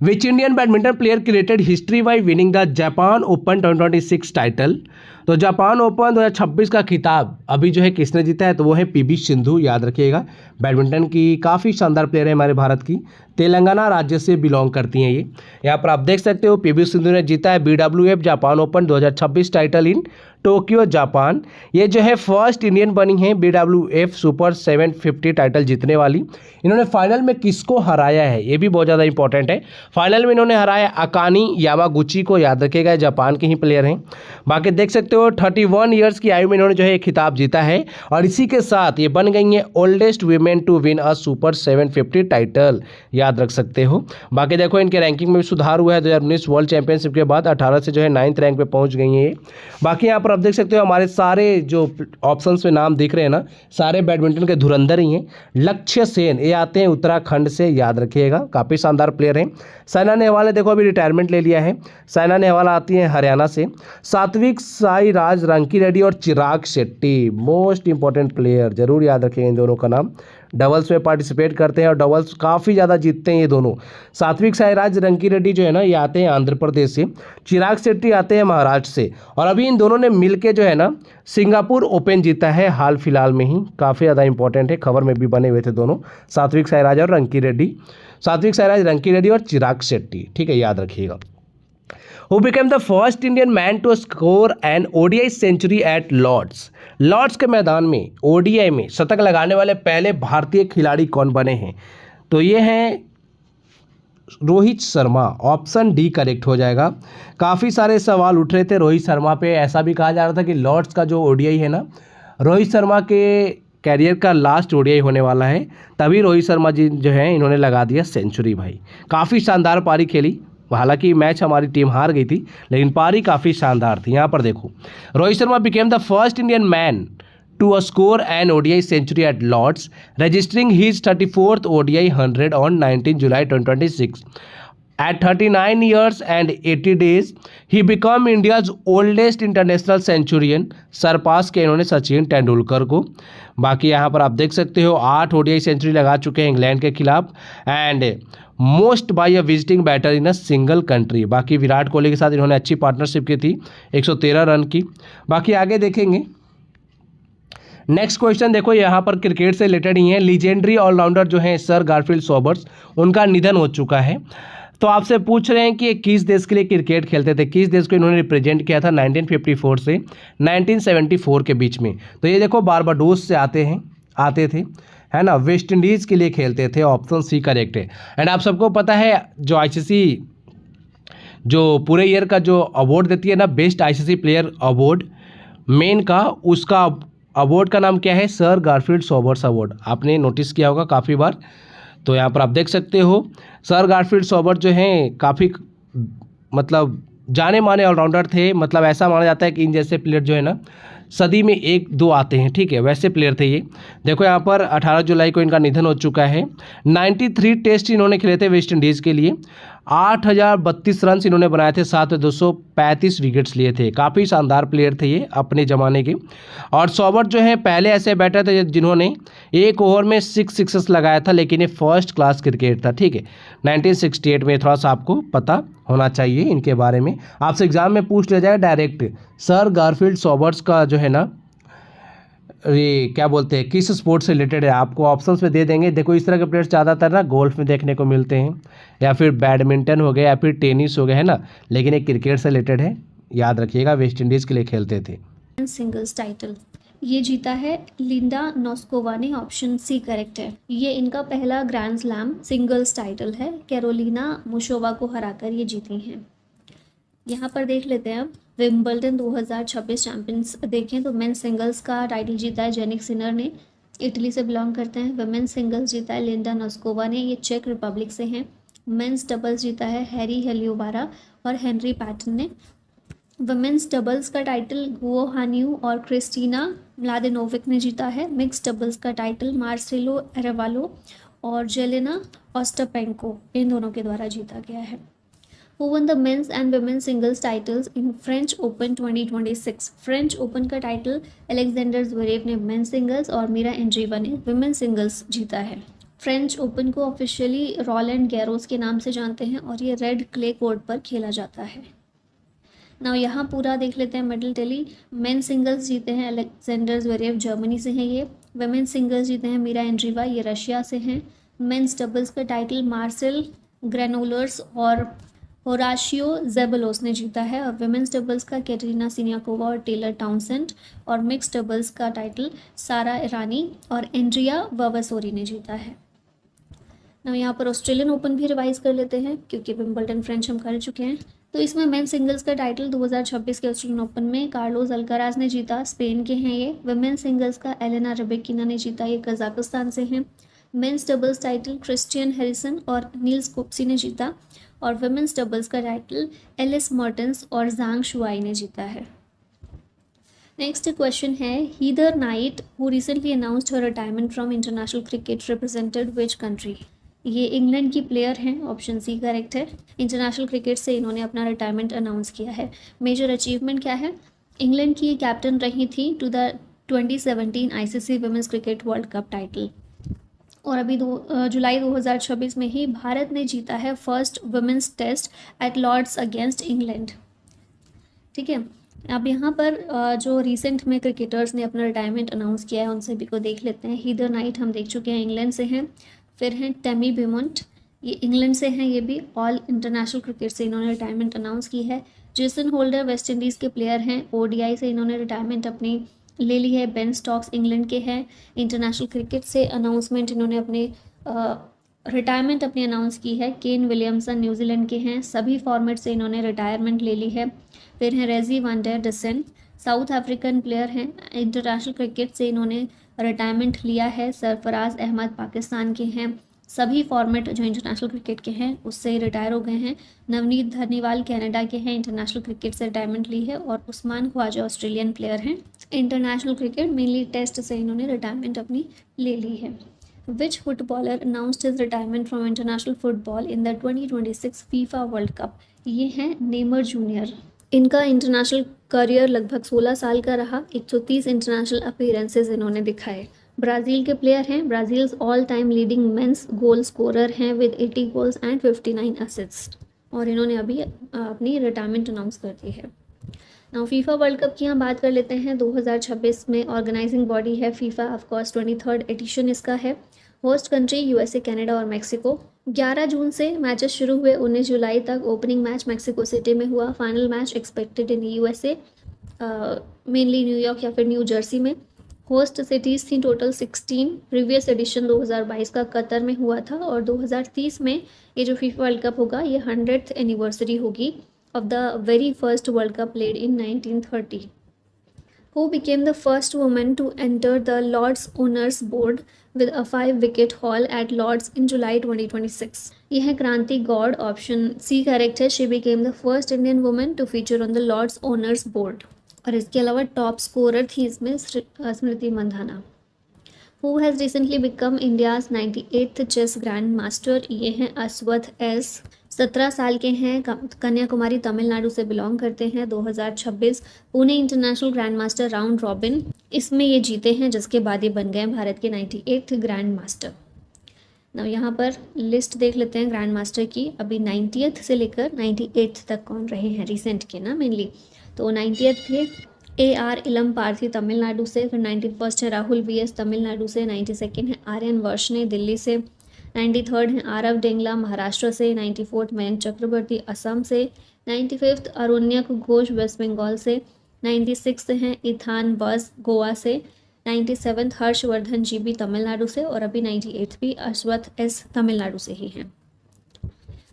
which Indian badminton player created history by winning the Japan open 2026 title. तो जापान ओपन 2026 का खिताब अभी जो है किसने जीता है, तो वो है पीवी सिंधु, याद रखिएगा। बैडमिंटन की काफ़ी शानदार प्लेयर है हमारे भारत की, तेलंगाना राज्य से बिलोंग करती हैं ये। यहाँ पर आप देख सकते हो पीवी सिंधु ने जीता है BWF Japan open 2026 title in Tokyo Japan. ये जो है फर्स्ट इंडियन बनी है BWF सुपर 750 टाइटल जीतने वाली। इन्होंने फाइनल में किसको हराया है, ये भी बहुत ज़्यादा इंपॉर्टेंट है। फाइनल में इन्होंने हराया अकानी यामागुची को, याद रखिएगा जापान के ही प्लेयर हैं। बाकी देख सकते हो 31 ईयर्स की आयु में इन्होंने जो है खिताब जीता है, और इसी के साथ ये बन गई हैं oldest women to win a super 750 title, याद रख सकते हो। बाकी देखो इनके रैंकिंग में भी सुधार हुआ है 2019 वर्ल्ड चैंपियनशिप के बाद 18 से जो है 9th रैंक पे पहुंच गई हैं ये। बाकी यहाँ पर आप देख सकते हो हमारे सारे जो ऑप्शंस में नाम दिख रहे हैं ना, सारे बैडमिंटन के धुरंधर ही हैं। लक्ष्य सेन ये आते हैं उत्तराखंड से, याद रखिएगा, काफ़ी शानदार प्लेयर हैं। साइना नेहवाल ने देखो अभी रिटायरमेंट ले लिया है। साइना नेहवाल आती हैं हरियाणा से। सात्विक साईराज रंकीरेड्डी और Chirag Shetty most important player, जरूर याद रखेंगे इन दोनों का नाम। डबल्स में पार्टिसिपेट करते हैं और डबल्स काफ़ी ज़्यादा जीतते हैं ये दोनों। सात्विक साईराज रंकीरेड्डी जो है ना, ये आते हैं आंध्र प्रदेश से। चिराग शेट्टी आते हैं महाराष्ट्र से। और अभी इन दोनों ने मिलके जो है ना सिंगापुर ओपन जीता है हाल फिलहाल में ही, काफ़ी ज़्यादा इंपॉर्टेंट है, खबर में भी बने हुए थे दोनों, सात्विक साईराज और रंकीरेड्डी। सात्विक साईराज रंकीरेड्डी और चिराग शेट्टी, ठीक है, याद रखिएगा। Who became the first Indian man to score an ODI century at Lords? Lord's के मैदान में ODI में शतक लगाने वाले पहले भारतीय खिलाड़ी कौन बने हैं, तो ये हैं Rohit Sharma. Option D correct हो जाएगा। काफ़ी सारे सवाल उठ रहे थे रोहित शर्मा पे, ऐसा भी कहा जा रहा था कि लॉर्ड्स का जो ODI है ना, रोहित शर्मा के कैरियर का लास्ट ODI होने वाला है, तभी रोहित शर्मा जी जो है इन्होंने लगा दिया सेंचुरी। भाई काफ़ी शानदार पारी खेली, हालांकि मैच हमारी टीम हार गई थी, लेकिन पारी काफ़ी शानदार थी। यहाँ पर देखो Rohit Sharma became the first Indian man to score an ODI century at Lord's, registering his 34th ODI 100 on 19 July 2026। At 39 years and 80 days, he became India's oldest international centurion, surpass के इन्होंने सचिन तेंदुलकर को। बाकी यहाँ पर आप देख सकते हो 8 ODI सेंचुरी लगा चुके हैं इंग्लैंड के खिलाफ, and most by a visiting batter in a single country. बाकी विराट कोहली के साथ इन्होंने अच्छी पार्टनरशिप की थी, 113 रन की। बाकी आगे देखेंगे। नेक्स्ट क्वेश्चन देखो, यहाँ पर क्रिकेट से रिलेटेड ही है। लीजेंडरी ऑलराउंडर जो हैं सर गारफील्ड सोबर्स, उनका निधन हो चुका है। तो आपसे पूछ रहे हैं कि ये किस देश के लिए क्रिकेट खेलते थे, किस देश को इन्होंने रिप्रेजेंट किया था 1954 से 1974 के बीच में। तो ये देखो बारबाडोस से आते थे, है ना, वेस्ट इंडीज़ के लिए खेलते थे। ऑप्शन सी करेक्ट है। एंड आप सबको पता है जो ICC जो पूरे ईयर का जो अवार्ड देती है ना, best ICC player award main का, उसका अवार्ड का नाम क्या है, सर गारफील्ड सोबर्स अवार्ड। आपने नोटिस किया होगा काफ़ी बार। तो यहाँ पर आप देख सकते हो सर गारफील्ड सोबर्स जो हैं काफ़ी मतलब जाने माने ऑलराउंडर थे। मतलब ऐसा माना जाता है कि इन जैसे प्लेयर जो है ना सदी में 1-2 आते हैं, ठीक है, वैसे प्लेयर थे ये। देखो यहाँ पर 18 जुलाई को इनका निधन हो चुका है। 93 टेस्ट इन्होंने खेले थे वेस्ट इंडीज़ के लिए, 8032 रन इन्होंने बनाए थे, साथ में 235 विकेट्स लिए थे। काफ़ी शानदार प्लेयर थे ये अपने ज़माने के। और सोबर्स जो है पहले ऐसे बैटर थे जिन्होंने एक ओवर में 6 सिक्सेस लगाया था, लेकिन ये फर्स्ट क्लास क्रिकेट था, ठीक है। 1968 में, थोड़ा सा आपको पता होना चाहिए इनके बारे में, आपसे एग्जाम में पूछ लिया जाएगा डायरेक्ट। सर गारफील्ड सोबर्स का जो है ना, ये क्या बोलते हैं, किस स्पोर्ट से रिलेटेड है, आपको ऑप्शंस में दे देंगे। देखो इस तरह के प्लेयर्स ज़्यादातर ना गोल्फ में देखने को मिलते हैं, या फिर बैडमिंटन हो गया, या फिर टेनिस हो गया, है ना, लेकिन एक क्रिकेट से रिलेटेड है, याद रखिएगा, वेस्ट इंडीज़ के लिए खेलते थे। सिंगल्स टाइटल ये जीता है लिंडा नोस्कोवा ने, ऑप्शन सी करेक्ट है। ये इनका पहला ग्रैंड स्लैम सिंगल्स टाइटल है, कैरोलिना मुशोवा को हराकर ये जीती हैं। यहाँ पर देख लेते हैं अब विंबलडन 2026 चैंपियंस देखें तो मेन सिंगल्स का टाइटल जीता है जेनिक सिनर ने, इटली से बिलोंग करते हैं। वुमेन सिंगल्स जीता है लिंडा नोस्कोवा ने, ये चेक रिपब्लिक से हैं। मेंस डबल्स जीता है हैरी हेलियोबारा और हेनरी पैटन ने। वुमेन्स डबल्स का टाइटल गुओ हानियू और क्रिस्टीना म्लादेनोविक ने जीता है। मिक्स डबल्स का टाइटल मार्सेलो एरेवालो और जेलेना ओस्टापेंको, इन दोनों के द्वारा जीता गया है। Who won the men's and women's singles titles in French Open 2026? French open का टाइटल अलेक्जेंडर ज़्वेरेव ने मेंस सिंगल्स और मीरा एंड्रीवा ने वुमेन सिंगल्स जीता है। फ्रेंच ओपन को ऑफिशियली रोलैंड गैरोस के नाम से जानते हैं और ये रेड क्ले कोर्ट पर खेला जाता है। ना यहाँ पूरा देख लेते हैं मेडल टैली। मेन सिंगल्स जीते हैं अलेक्जेंडर ज़वेरेव, जर्मनी से हैं ये। वुमेन सिंगल्स जीते हैं मीरा एंड्रीवा, ये रशिया से हैं। मेंस डबल्स का टाइटल मार्सेल ग्रेनोलर्स और होराशियो ज़ेबलोस ने जीता है। और वुमेन्स डबल्स का कैटरीना सिनियाकोवा और टेलर टाउनसेंट। और मिक्स डबल्स का टाइटल सारा ईरानी और एंड्रिया वावासोरी ने जीता है। ना यहाँ पर ऑस्ट्रेलियन ओपन भी रिवाइज कर लेते हैं क्योंकि विंबलडन फ्रेंच हम कर चुके हैं। तो इसमें मेन सिंगल्स का टाइटल 2026 के ऑस्ट्रेलियन ओपन में कार्लोस अल्काराज ने जीता, स्पेन के हैं ये। वुमेन सिंगल्स का एलेना रेबेकिना ने जीता, ये कजाकिस्तान से हैं। Men's doubles title Christian Harrison और नील्स कोप्सी ने जीता। और वुमेन्स डबल्स का टाइटल एलिस मर्टेंस और जांग शुआई ने जीता है। नेक्स्ट क्वेश्चन है, heather night who recently announced her retirement from international cricket represented which country. ये इंग्लैंड की प्लेयर हैं, ऑप्शन सी करेक्ट है। इंटरनेशनल क्रिकेट से इन्होंने अपना रिटायरमेंट अनाउंस किया है। मेजर अचीवमेंट क्या है, इंग्लैंड की कैप्टन रही थी to the 2017 ICC women's cricket world cup title. और अभी जुलाई 2026 में ही भारत ने जीता है first women's test at Lord's against England. ठीक है, अब यहाँ पर जो रिसेंट में क्रिकेटर्स ने अपना रिटायरमेंट अनाउंस किया है उन सभी को देख लेते हैं। हीदर नाइट हम देख चुके हैं, इंग्लैंड से हैं। फिर हैं टेमी बिमोंट, ये इंग्लैंड से हैं, ये भी ऑल इंटरनेशनल क्रिकेट से इन्होंने रिटायरमेंट अनाउंस की है। जेसन होल्डर वेस्ट इंडीज़ के प्लेयर हैं, ओडीआई से इन्होंने रिटायरमेंट अपनी ले ली है। बेन स्टॉक्स इंग्लैंड के हैं, इंटरनेशनल क्रिकेट से अनाउंसमेंट इन्होंने अपने रिटायरमेंट अपनी अनाउंस की है। केन विलियमसन न्यूजीलैंड के हैं, सभी फॉर्मेट से इन्होंने रिटायरमेंट ले ली है। फिर हैं रेजी वन डर डसन, साउथ अफ्रीकन प्लेयर हैं, इंटरनेशनल क्रिकेट से इन्होंने रिटायरमेंट लिया है। सरफराज अहमद पाकिस्तान के हैं, सभी फॉर्मेट जो इंटरनेशनल क्रिकेट के हैं उससे रिटायर हो गए हैं। नवनीत धर्नीवाल कनाडा के हैं, इंटरनेशनल क्रिकेट से रिटायरमेंट ली है। और उस्मान ख्वाजा ऑस्ट्रेलियन प्लेयर हैं, इंटरनेशनल क्रिकेट मेनली टेस्ट से इन्होंने रिटायरमेंट अपनी ले ली है। Which footballer announced his retirement from international football in the 2026 FIFA World Cup. ये हैं नेमर जूनियर। इनका इंटरनेशनल करियर लगभग 16 साल का रहा। 130 इंटरनेशनल अपीयरेंसेस इन्होंने दिखाए। ब्राज़ील के प्लेयर हैं, Brazil's all time leading men's goal scorer हैं विद 80 गोल्स एंड 59 असिस्ट। और इन्होंने अभी अपनी रिटायरमेंट अनाउंस कर दी है। नाउ फीफा वर्ल्ड कप की हम बात कर लेते हैं। 2026 में ऑर्गेनाइजिंग बॉडी है फीफा, ऑफकोर्स 23rd एडिशन इसका है। होस्ट कंट्री यूएसए, कनाडा और मेक्सिको। 11 जून से मैचेस शुरू हुए, 19 जुलाई तक ओपनिंग मैच मेक्सिको सिटी में हुआ। Final match expected in USA, mainly New York या फिर न्यू जर्सी में। होस्ट सिटीज़ थी टोटल 16। प्रीवियस एडिशन 2022 का कतर में हुआ था। और 2030 में ये जो फीफा वर्ल्ड कप होगा ये 100th एनिवर्सरी होगी of the very first World Cup played in 1930. Who became the first woman to enter the Lord's Owners Board with a 5-wicket haul at Lord's in July 2026? यह है क्रांति Gaur, option C correct है। She became the first Indian woman to feature on the Lord's Owners Board. और इसके अलावा top scorer थी इसमें Smriti Mandhana. Who has recently become India's 98th chess grandmaster? ये हैं अश्वथ एस, 17 साल के हैं, कन्याकुमारी तमिलनाडु से बिलोंग करते हैं। 2026 Pune international grand master round robin इसमें ये जीते हैं, जिसके बाद ये बन गए भारत के 98th ग्रैंड मास्टर। ना यहाँ पर लिस्ट देख लेते हैं ग्रैंड मास्टर की। अभी 90th से लेकर 98th तक कौन रहे हैं रिसेंट के ना मेनली। तो 90th थे AR इलम पार्थी तमिलनाडु से। फिर 91st है राहुल VS तमिलनाडु से। 92nd है आर्यन वर्षने दिल्ली से। 93rd है आरव डेंगला महाराष्ट्र से। 94th मयंक चक्रवर्ती असम से। 95th अरुण्यक घोष वेस्ट बंगाल से। 96th हैं इथान बस गोवा से। 97th हर्षवर्धन GB तमिलनाडु से। और अभी 98th भी अश्वथ एस तमिलनाडु से ही हैं।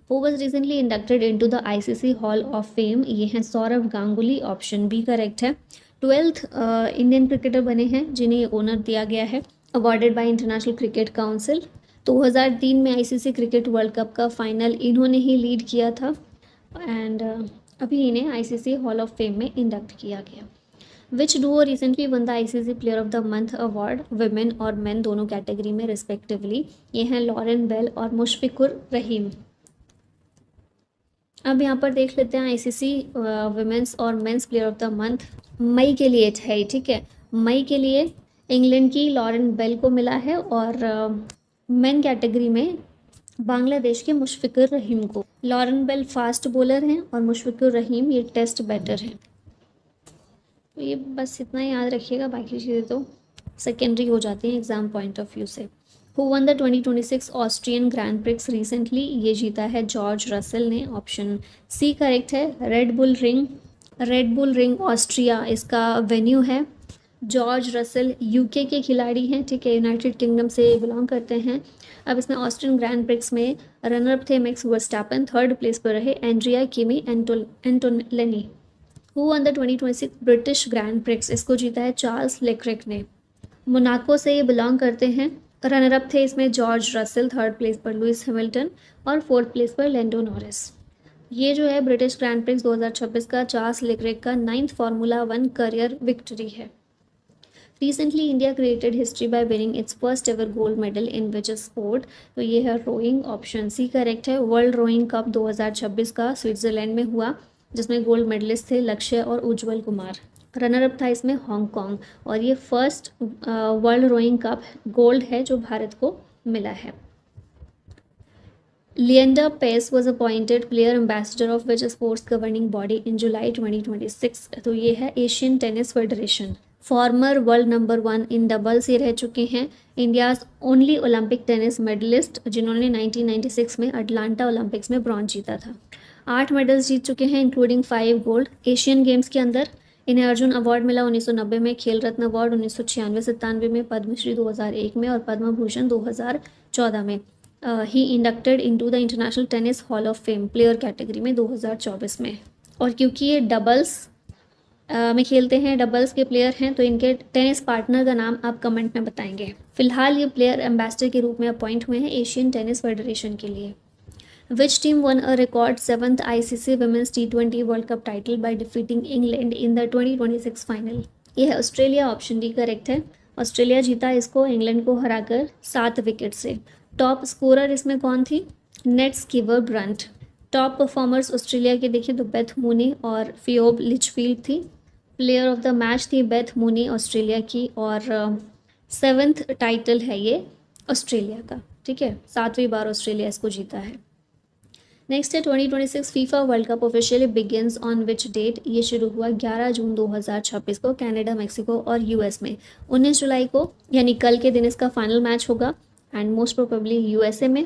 Who was recently inducted into the ICC Hall of Fame? ये हैं Sourav Ganguly, option B correct है। 12th इंडियन क्रिकेटर बने हैं जिन्हें ओनर दिया गया है, awarded by international cricket council. 2003 में ICC क्रिकेट वर्ल्ड कप का फाइनल इन्होंने ही लीड किया था एंड अभी इन्हें ICC हॉल ऑफ फेम में इंडक्ट किया गया। Which duo recently won the ICC player of the month award, women और मेन दोनों कैटेगरी में रिस्पेक्टिवली? ये हैं लॉरेन बेल और मुशफिकुर रहीम। अब यहाँ पर देख लेते हैं ICC वुमेन्स और men's player of the month मई के लिए है, ठीक है। मई के लिए इंग्लैंड की लॉरेन बेल को मिला है और मेन कैटेगरी में बांग्लादेश के मुशफिकुर रहीम को। लॉरेन बेल फास्ट बॉलर हैं और मुशफिकुर रहीम ये टेस्ट बैटर हैं। तो ये बस इतना याद रखिएगा, बाकी चीज़ें तो सेकेंडरी हो जाती हैं एग्जाम पॉइंट ऑफ व्यू से। Who won the 2026 Austrian grand prix recently? ये जीता है जॉर्ज रसल ने। ऑप्शन सी करेक्ट है। रेड बुल रिंग ऑस्ट्रिया इसका वेन्यू है। जॉर्ज रसल यूके के खिलाड़ी हैं, ठीक है, यूनाइटेड किंगडम से बिलोंग करते हैं। अब इसमें ऑस्ट्रियन ग्रैंड प्रिक्स में रनर अप थे मैक्स वर्स्टैपन, थर्ड प्लेस पर रहे Andrea Kimi Antonelli. Who won the 2026 British grand prix? इसको जीता है चार्ल्स लेक्रिक ने। मोनाको से ये बिलोंग करते हैं। रनर अप थे इसमें जॉर्ज रसल, थर्ड प्लेस पर लुइस हैमिल्टन और फोर्थ प्लेस पर लैंडो नॉरिस। ये जो है ब्रिटिश ग्रैंड प्रिक्स 2026 का चार्ल्स लेक्रिक का 9th फार्मूला 1 करियर विक्ट्री है। Recently India created history by winning it's first ever gold medal in which sport? तो ये है रोइंग। ऑप्शन सी करेक्ट है। वर्ल्ड रोइंग कप 2026 का स्विट्जरलैंड में हुआ, जिसमें गोल्ड मेडलिस्ट थे लक्ष्य और उज्जवल कुमार। रनर अप था इसमें हांगकांग, और ये first world rowing cup gold है जो भारत को मिला है। Leander Paes was appointed player ambassador of which sports governing body in July 2026? तो ये है Asian tennis federation. Former world number 1 in doubles ये रह चुके हैं। India's only Olympic tennis medalist जिन्होंने 1996 में अटलांटा ओलंपिक्स में ब्रॉन्ज जीता था। 8 मेडल्स जीत चुके हैं इंक्लूडिंग 5 गोल्ड। एशियन गेम्स के अंदर इन्हें अर्जुन अवार्ड मिला 1990 में, खेल रत्न अवार्ड 1996-97 में, पद्मश्री 2001 में और पद्म भूषण 2014 में। He inducted into the international tennis hall of fame player category में 2024 में। और क्योंकि ये डबल्स में खेलते हैं, डबल्स के प्लेयर हैं, तो इनके टेनिस पार्टनर का नाम आप कमेंट में बताएंगे। फिलहाल ये प्लेयर एम्बेसडर के रूप में अपॉइंट हुए हैं एशियन टेनिस फेडरेशन के लिए। Which team one a record 7th ICC Women's T20 world cup title by defeating England in the 2026 final? ये है ऑस्ट्रेलिया। ऑप्शन डी करेक्ट है। ऑस्ट्रेलिया जीता इसको इंग्लैंड को हराकर 7 विकेट से। टॉप स्कोरर इसमें कौन थी? Net skewer Brunt. Top performers Australia के देखें तो बेथ मूनी और फियोब लिचफील्ड थी। प्लेयर ऑफ द मैच थी बेथ मूनी ऑस्ट्रेलिया की, और 7th टाइटल है ये ऑस्ट्रेलिया का, ठीक है, 7वीं बार ऑस्ट्रेलिया इसको जीता है। नेक्स्ट है 2026 FIFA World Cup officially begins on which date? ये शुरू हुआ 11 जून 2026 को कनाडा, मेक्सिको और यूएस में। 19 जुलाई को यानी कल के दिन इसका फाइनल मैच होगा एंड मोस्ट प्रोबेबली यूएसए में।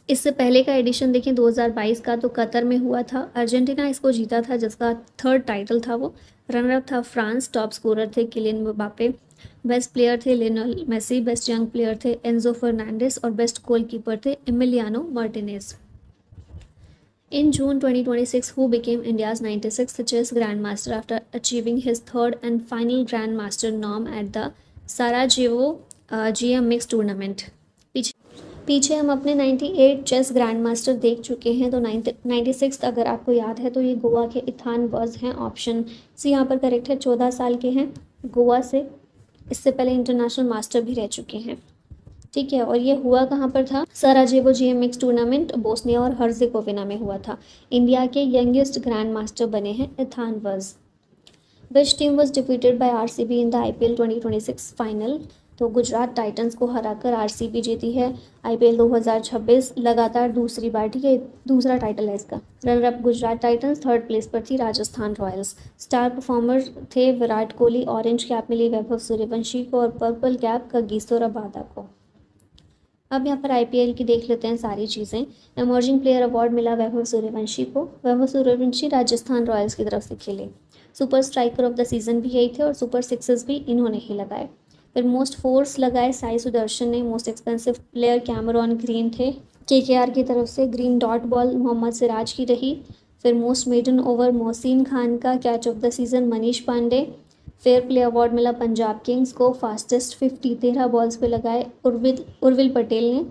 इससे पहले का एडिशन देखें 2022 का तो कतर में हुआ था। अर्जेंटीना इसको जीता था जिसका 3rd टाइटल था वो। रनर अप था फ्रांस। टॉप स्कोरर थे किलियन म्बाप्पे। बेस्ट प्लेयर थे Lionel Messi. Best young player थे एंजो फर्नांडिस और बेस्ट गोलकीपर थे Emiliano Martinez. In June 2026, who became India's 96th chess grandmaster after achieving his 3rd and final grandmaster norm at the Sarajevo GM Mixed Tournament? पीछे हम अपने 98 chess grand master देख चुके हैं, तो 96 अगर आपको याद है तो ये गोवा के इथान वर्ज हैं। ऑप्शन सी यहाँ पर करेक्ट है। 14 साल के हैं, गोवा से। इससे पहले इंटरनेशनल मास्टर भी रह चुके हैं, ठीक है। और ये हुआ कहाँ पर था? सराजेवो GM मिक्स टूर्नामेंट बोस्निया और हर्जेगोविना में हुआ था। इंडिया के यंगेस्ट ग्रैंड मास्टर बने हैं ethane verge. Which team was defeated by RCB in the IPL 2026 final? तो गुजरात टाइटंस को हराकर RCB जीती है IPL 2026 लगातार दूसरी बार, ठीक है, दूसरा टाइटल है इसका। Runner up Gujarat Titans, 3rd place पर थी राजस्थान रॉयल्स। स्टार परफॉर्मर थे विराट कोहली। ऑरेंज कैप मिली वैभव सूर्यवंशी को और पर्पल कैप कागिसो रबादा को। अब यहाँ पर IPL की देख लेते हैं सारी चीज़ें। एमर्जिंग प्लेयर अवार्ड मिला वैभव सूर्यवंशी को। वैभव सूर्यवंशी राजस्थान रॉयल्स की तरफ से खेले। Super striker of the season भी यही थे और सुपर सिक्सेस भी इन्होंने ही लगाए। फिर मोस्ट फोर्स लगाए साई सुदर्शन ने। Most expensive player Cameron Green थे KKR की तरफ से। Green dot ball Mohammed Siraj की रही। फिर most maiden over Mohsin Khan का। Catch of the season Manish Pandey. Fair play award मिला पंजाब किंग्स को। फास्टेस्ट 50 13 बॉल्स पे लगाए उर्विल पटेल ने।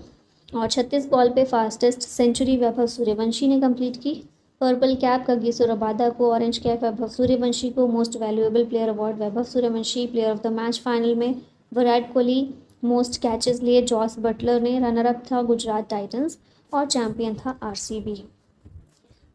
और 36 बॉल पे फास्टेस्ट सेंचुरी वैभव सूर्यवंशी ने कंप्लीट की। पर्पल कैप कागिसो रबादा को। ऑरेंज कैप वैभव सूर्यवंशी को। Most valuable player award Vaibhav Suryavanshi. Player of the match final में विराट कोहली। मोस्ट कैचेस लिए जॉस बटलर ने। रनर अप था गुजरात टाइटंस और चैंपियन था RCB।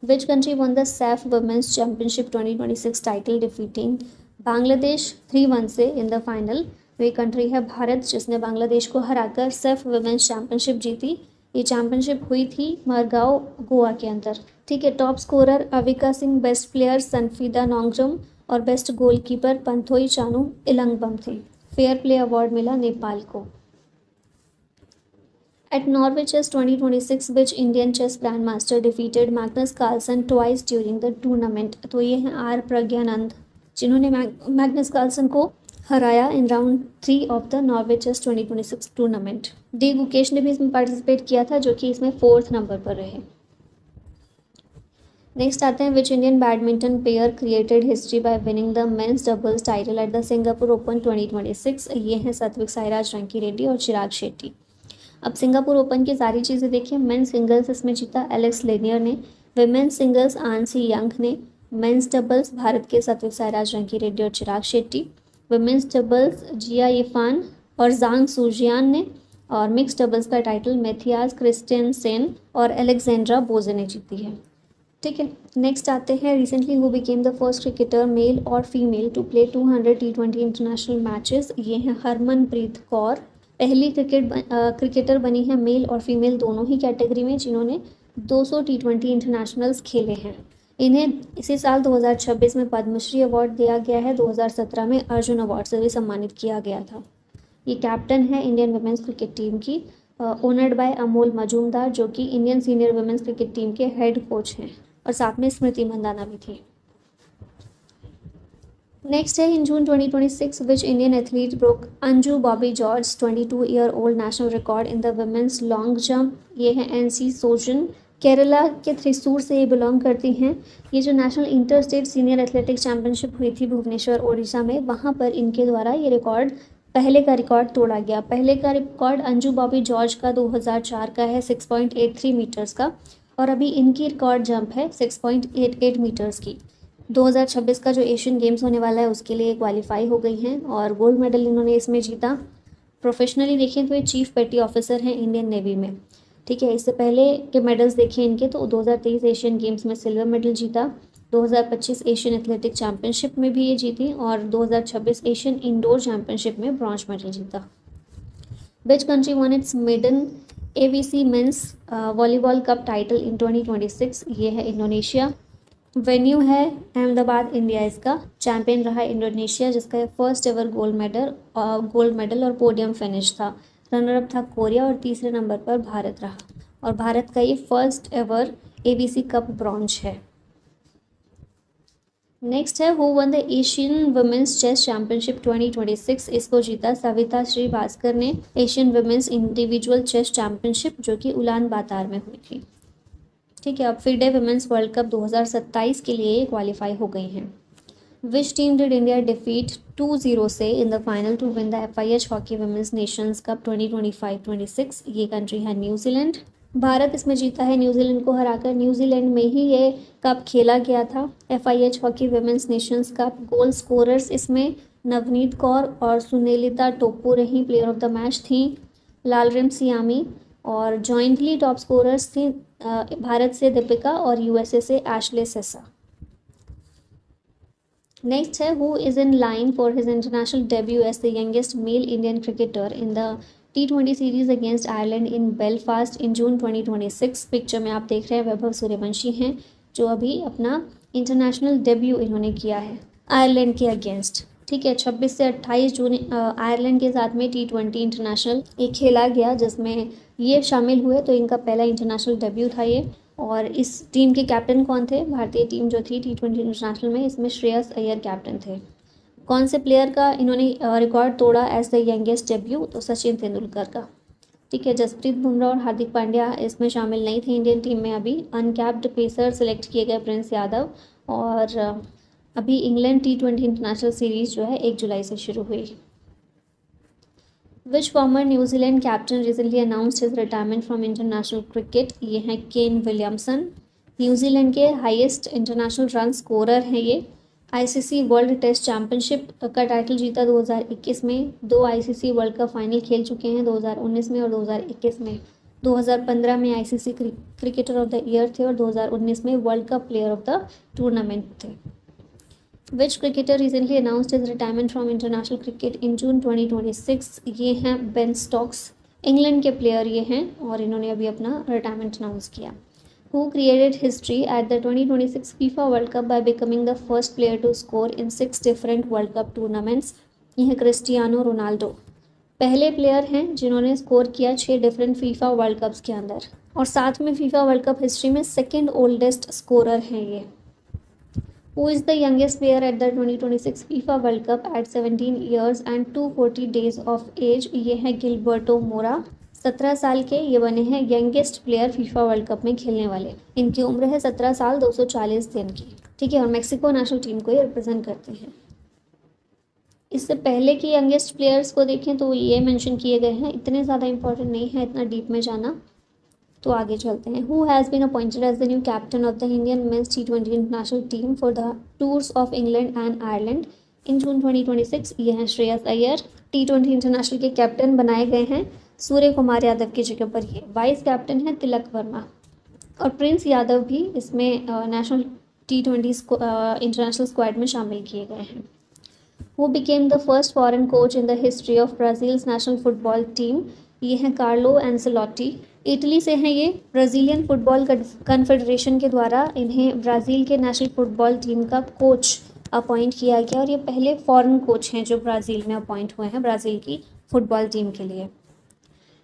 Which country won the SAFF women's championship 2026 title defeating Bangladesh 3-1 से in the final? तो ये कंट्री है भारत, जिसने बांग्लादेश को हराकर सैफ वुमेन्स चैंपियनशिप जीती। ये चैम्पियनशिप हुई थी मरगांव गोवा के अंदर। ठीक है, top scorer Avika Singh, best player Sanfida Nongjam और बेस्ट गोलकीपर पंथोई चानू इलंगबम थे। फेयर प्ले अवार्ड मिला नेपाल को। At Norway Chess 2026, which Indian chess grandmaster defeated Magnus Carlsen twice during the tournament? तो ये हैं आर प्रज्ञानंद, जिन्होंने मैग्नस कार्लसन को हराया in round 3 of the Norway chess 2026 tournament. D Gukesh ने भी इसमें पार्टिसिपेट किया था, जो कि इसमें 4th नंबर पर रहे। नेक्स्ट आते हैं, which Indian badminton player created history by winning the men's doubles title at the Singapore open 2026? ये हैं सात्विक साईराज रंकीरेड्डी और चिराग शेट्टी। अब सिंगापुर ओपन की सारी चीज़ें देखिए। मेंस सिंगल्स इसमें जीता एलेक्स लेनियर ने, विमेंस सिंगल्स आंसी यंग ने, मेंस डबल्स भारत के सात्विक साईराज रंकीरेड्डी और Chirag Shetty, women's doubles Jia Yifan और जांग सूजियान ने, और मिक्स डबल्स का टाइटल मैथियास क्रिस्टियनसेन और एलेक्जेंड्रा बोजे ने जीती है। ठीक है, नेक्स्ट आते हैं, recently who became the first cricketer male और female to play 200 T20 international matches? ये हैं हरमनप्रीत कौर, पहली क्रिकेटर बनी है मेल और फीमेल दोनों ही कैटेगरी में जिन्होंने 200 T20 इंटरनेशनल्स खेले हैं। इन्हें इसी साल 2026 में पद्मश्री अवार्ड दिया गया है, 2017 में अर्जुन अवार्ड से भी सम्मानित किया गया था। ये कैप्टन है इंडियन वुमेंस क्रिकेट टीम की, ओनर्ड बाय अमोल मजूमदार, जो कि Indian senior women's cricket team के हेड कोच हैं, और साथ में स्मृति मंदाना भी थी। नेक्स्ट है, इन June 2026 which Indian athlete broke Anju Bobby George 22-year-old national record in the women's long jump? ये है एनसी सोजन, केरला के थ्रिसूर से ये बिलोंग करती हैं। ये जो national inter state senior athletics championship हुई थी भुवनेश्वर ओडिशा में, वहाँ पर इनके द्वारा ये रिकॉर्ड, पहले का रिकॉर्ड तोड़ा गया। पहले का रिकॉर्ड अंजू बॉबी जॉर्ज का 2004 का है 6.83 मीटर्स का, और अभी इनकी रिकॉर्ड जंप है 6.88 मीटर्स की। 2026 का जो एशियन गेम्स होने वाला है उसके लिए क्वालिफाई हो गई हैं और गोल्ड मेडल इन्होंने इसमें जीता। प्रोफेशनली देखें तो ये चीफ पेटी ऑफिसर हैं इंडियन नेवी में। ठीक है, इससे पहले के मेडल्स देखें इनके तो 2023 एशियन गेम्स में सिल्वर मेडल जीता, 2025 एशियन एथलेटिक चैम्पियनशिप में भी ये जीती, और 2026 एशियन इंडोर चैम्पियनशिप में ब्रॉन्ज मेडल जीता। Which country won its maiden AVC men's volleyball cup title in 2026? ये है इंडोनेशिया। वेन्यू है अहमदाबाद, इंडिया इसका। चैंपियन रहा इंडोनेशिया, जिसका फर्स्ट एवर गोल्ड मेडल और पोडियम फिनिश था। रनर अप था कोरिया और तीसरे नंबर पर भारत रहा, और भारत का ये first ever ABC cup bronze है। नेक्स्ट है, who won the Asian women's chess championship 2026? इसको जीता सविता श्रीवास्तव ने, Asian women's individual chess championship, जो कि उलान बातार में हुई थी। ठीक है, अब फिडे वुमेंस वर्ल्ड कप 2027 के लिए क्वालिफाई हो गई हैं। Which team did India defeat 2-0 से in the final to win the FIH hockey women's nations cup 2025-26? ये कंट्री है न्यूजीलैंड। भारत इसमें जीता है न्यूजीलैंड को हराकर। न्यूजीलैंड में ही ये कप खेला गया था, FIH hockey women's nations cup. Goal scorers इसमें नवनीत कौर और सुनेलिता टोप्पो रही, प्लेयर ऑफ द मैच थी लालरिम सियामी, और जॉइंटली टॉप स्कोरर्स थी भारत से दीपिका और USA से एशले सेसा। नेक्स्ट है, who is in line for his international debut as the youngest male Indian cricketer in the T20 series against Ireland in Belfast in June 2026? Picture में आप देख रहे हैं वैभव सूर्यवंशी हैं, जो अभी अपना इंटरनेशनल डेब्यू इन्होंने किया है आयरलैंड के अगेंस्ट। ठीक है, 26 से 28 जून आयरलैंड के साथ में T20 इंटरनेशनल एक खेला गया जिसमें ये शामिल हुए, तो इनका पहला इंटरनेशनल डेब्यू था ये। और इस टीम के कैप्टन कौन थे? भारतीय टीम जो थी T20 इंटरनेशनल में, इसमें श्रेयस अय्यर कैप्टन थे। कौन से प्लेयर का इन्होंने रिकॉर्ड तोड़ा एज द यंगेस्ट डेब्यू? तो सचिन तेंदुलकर का। ठीक है, जसप्रीत बुमराह और हार्दिक पांड्या इसमें शामिल नहीं थे इंडियन टीम में। अभी अनकैप्ड पेसर सेलेक्ट किए गए प्रिंस यादव, और अभी इंग्लैंड T20 इंटरनेशनल सीरीज जो है 1 जुलाई से शुरू हुई। Which former New Zealand captain recently announced his retirement from international cricket? ये हैं केन विलियमसन। न्यूजीलैंड के हाईएस्ट इंटरनेशनल रन स्कोरर हैं ये। ICC वर्ल्ड टेस्ट चैम्पियनशिप का टाइटल जीता 2021 में। 2 ICC वर्ल्ड कप फाइनल खेल चुके हैं, 2019 में और 2021 में। 2015 में ICC cricketer of the year थे, और 2019 में world cup player of the tournament थे। Which cricketer recently announced his retirement from international cricket in June 2026? ये हैं बेन स्टोक्स। इंग्लैंड के प्लेयर ये हैं और इन्होंने अभी अपना रिटायरमेंट अनाउंस किया। Who created history at the 2026 FIFA World Cup by becoming the first player to score in 6 different World Cup tournaments? ये है क्रिस्टियानो रोनाल्डो। पहले प्लेयर हैं जिन्होंने स्कोर किया 6 डिफरेंट फीफा वर्ल्ड कप्स के अंदर, और साथ में फीफा वर्ल्ड कप हिस्ट्री में सेकेंड ओल्डेस्ट स्कोरर हैं ये। Who is the youngest player at the 2026 FIFA World Cup at 17 years and 240 days of age? ये है गिलबर्टो मोरा। 17 साल के ये बने हैं youngest player FIFA World cup में खेलने वाले। इनकी उम्र है 17 साल 240 दिन की, ठीक है, और मेक्सिको नेशनल टीम को ये रिप्रेजेंट करते हैं। इससे पहले की यंगेस्ट प्लेयर्स को देखें तो ये मेंशन किए गए हैं, इतने ज़्यादा इंपॉर्टेंट नहीं है इतना डीप में जाना, तो आगे चलते हैं। Who has been appointed as the new captain of the Indian men's T20 international team for the tours of England and Ireland in June 2026? ये हैं श्रेयस अय्यर। T20 इंटरनेशनल के कैप्टन बनाए गए हैं सूर्य कुमार यादव की जगह पर। ये वाइस कैप्टन है तिलक वर्मा, और प्रिंस यादव भी इसमें नेशनल T20 इंटरनेशनल स्क्वाड में शामिल किए गए हैं। Who became the first foreign coach in the history of Brazil's national football team? ये हैं कार्लो एंसेलोटी। इटली से हैं ये। ब्राज़ीलियन फुटबॉल कन्फेडरेशन के द्वारा इन्हें ब्राज़ील के नेशनल फुटबॉल टीम का कोच अपॉइंट किया गया, और ये पहले फॉरेन कोच हैं जो ब्राज़ील में अपॉइंट हुए हैं ब्राज़ील की फुटबॉल टीम के लिए।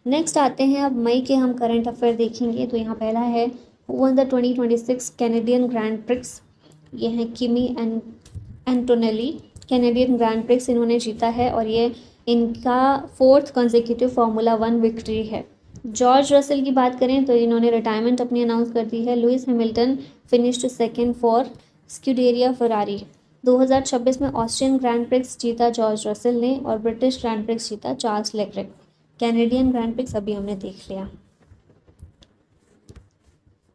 नेक्स्ट आते हैं, अब मई के हम करंट अफेयर देखेंगे। तो यहाँ पहला है Who won the 2026 Canadian grand prix? ये हैं Kimi Antonelli. Canadian grand prix इन्होंने जीता है, और ये इनका 4th कंसेक्यूटिव फार्मूला 1 विक्ट्री है। जॉर्ज रसल की बात करें तो इन्होंने रिटायरमेंट अपनी अनाउंस कर दी है। Lewis Hamilton finished second for Scuderia Ferrari. 2026 में ऑस्ट्रियन ग्रैंड प्रिक्स जीता जॉर्ज रसल ने, और ब्रिटिश ग्रैंड प्रिक्स जीता Charles Leclerc. Canadian grand prix अभी हमने देख लिया।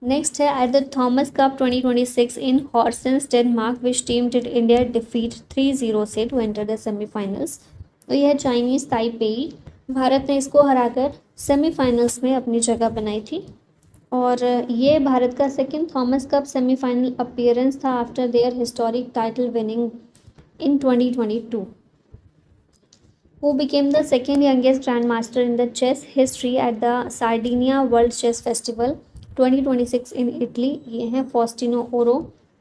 नेक्स्ट है at the Thomas Cup 2026 in Horsens Denmark which team did India defeat 3-0 से टू एंटर द सेमीफाइनल्स? तो यह है चाइनीज़ ताइपेई। भारत ने इसको हराकर सेमीफाइनल्स में अपनी जगह बनाई थी, और ये भारत का second Thomas Cup semifinal appearance था after their historic title winning in 2022. Who became the second youngest grandmaster in the chess history at the Sardinia World Chess Festival 2026 in Italy? ये हैं फॉस्टिनो ओरो।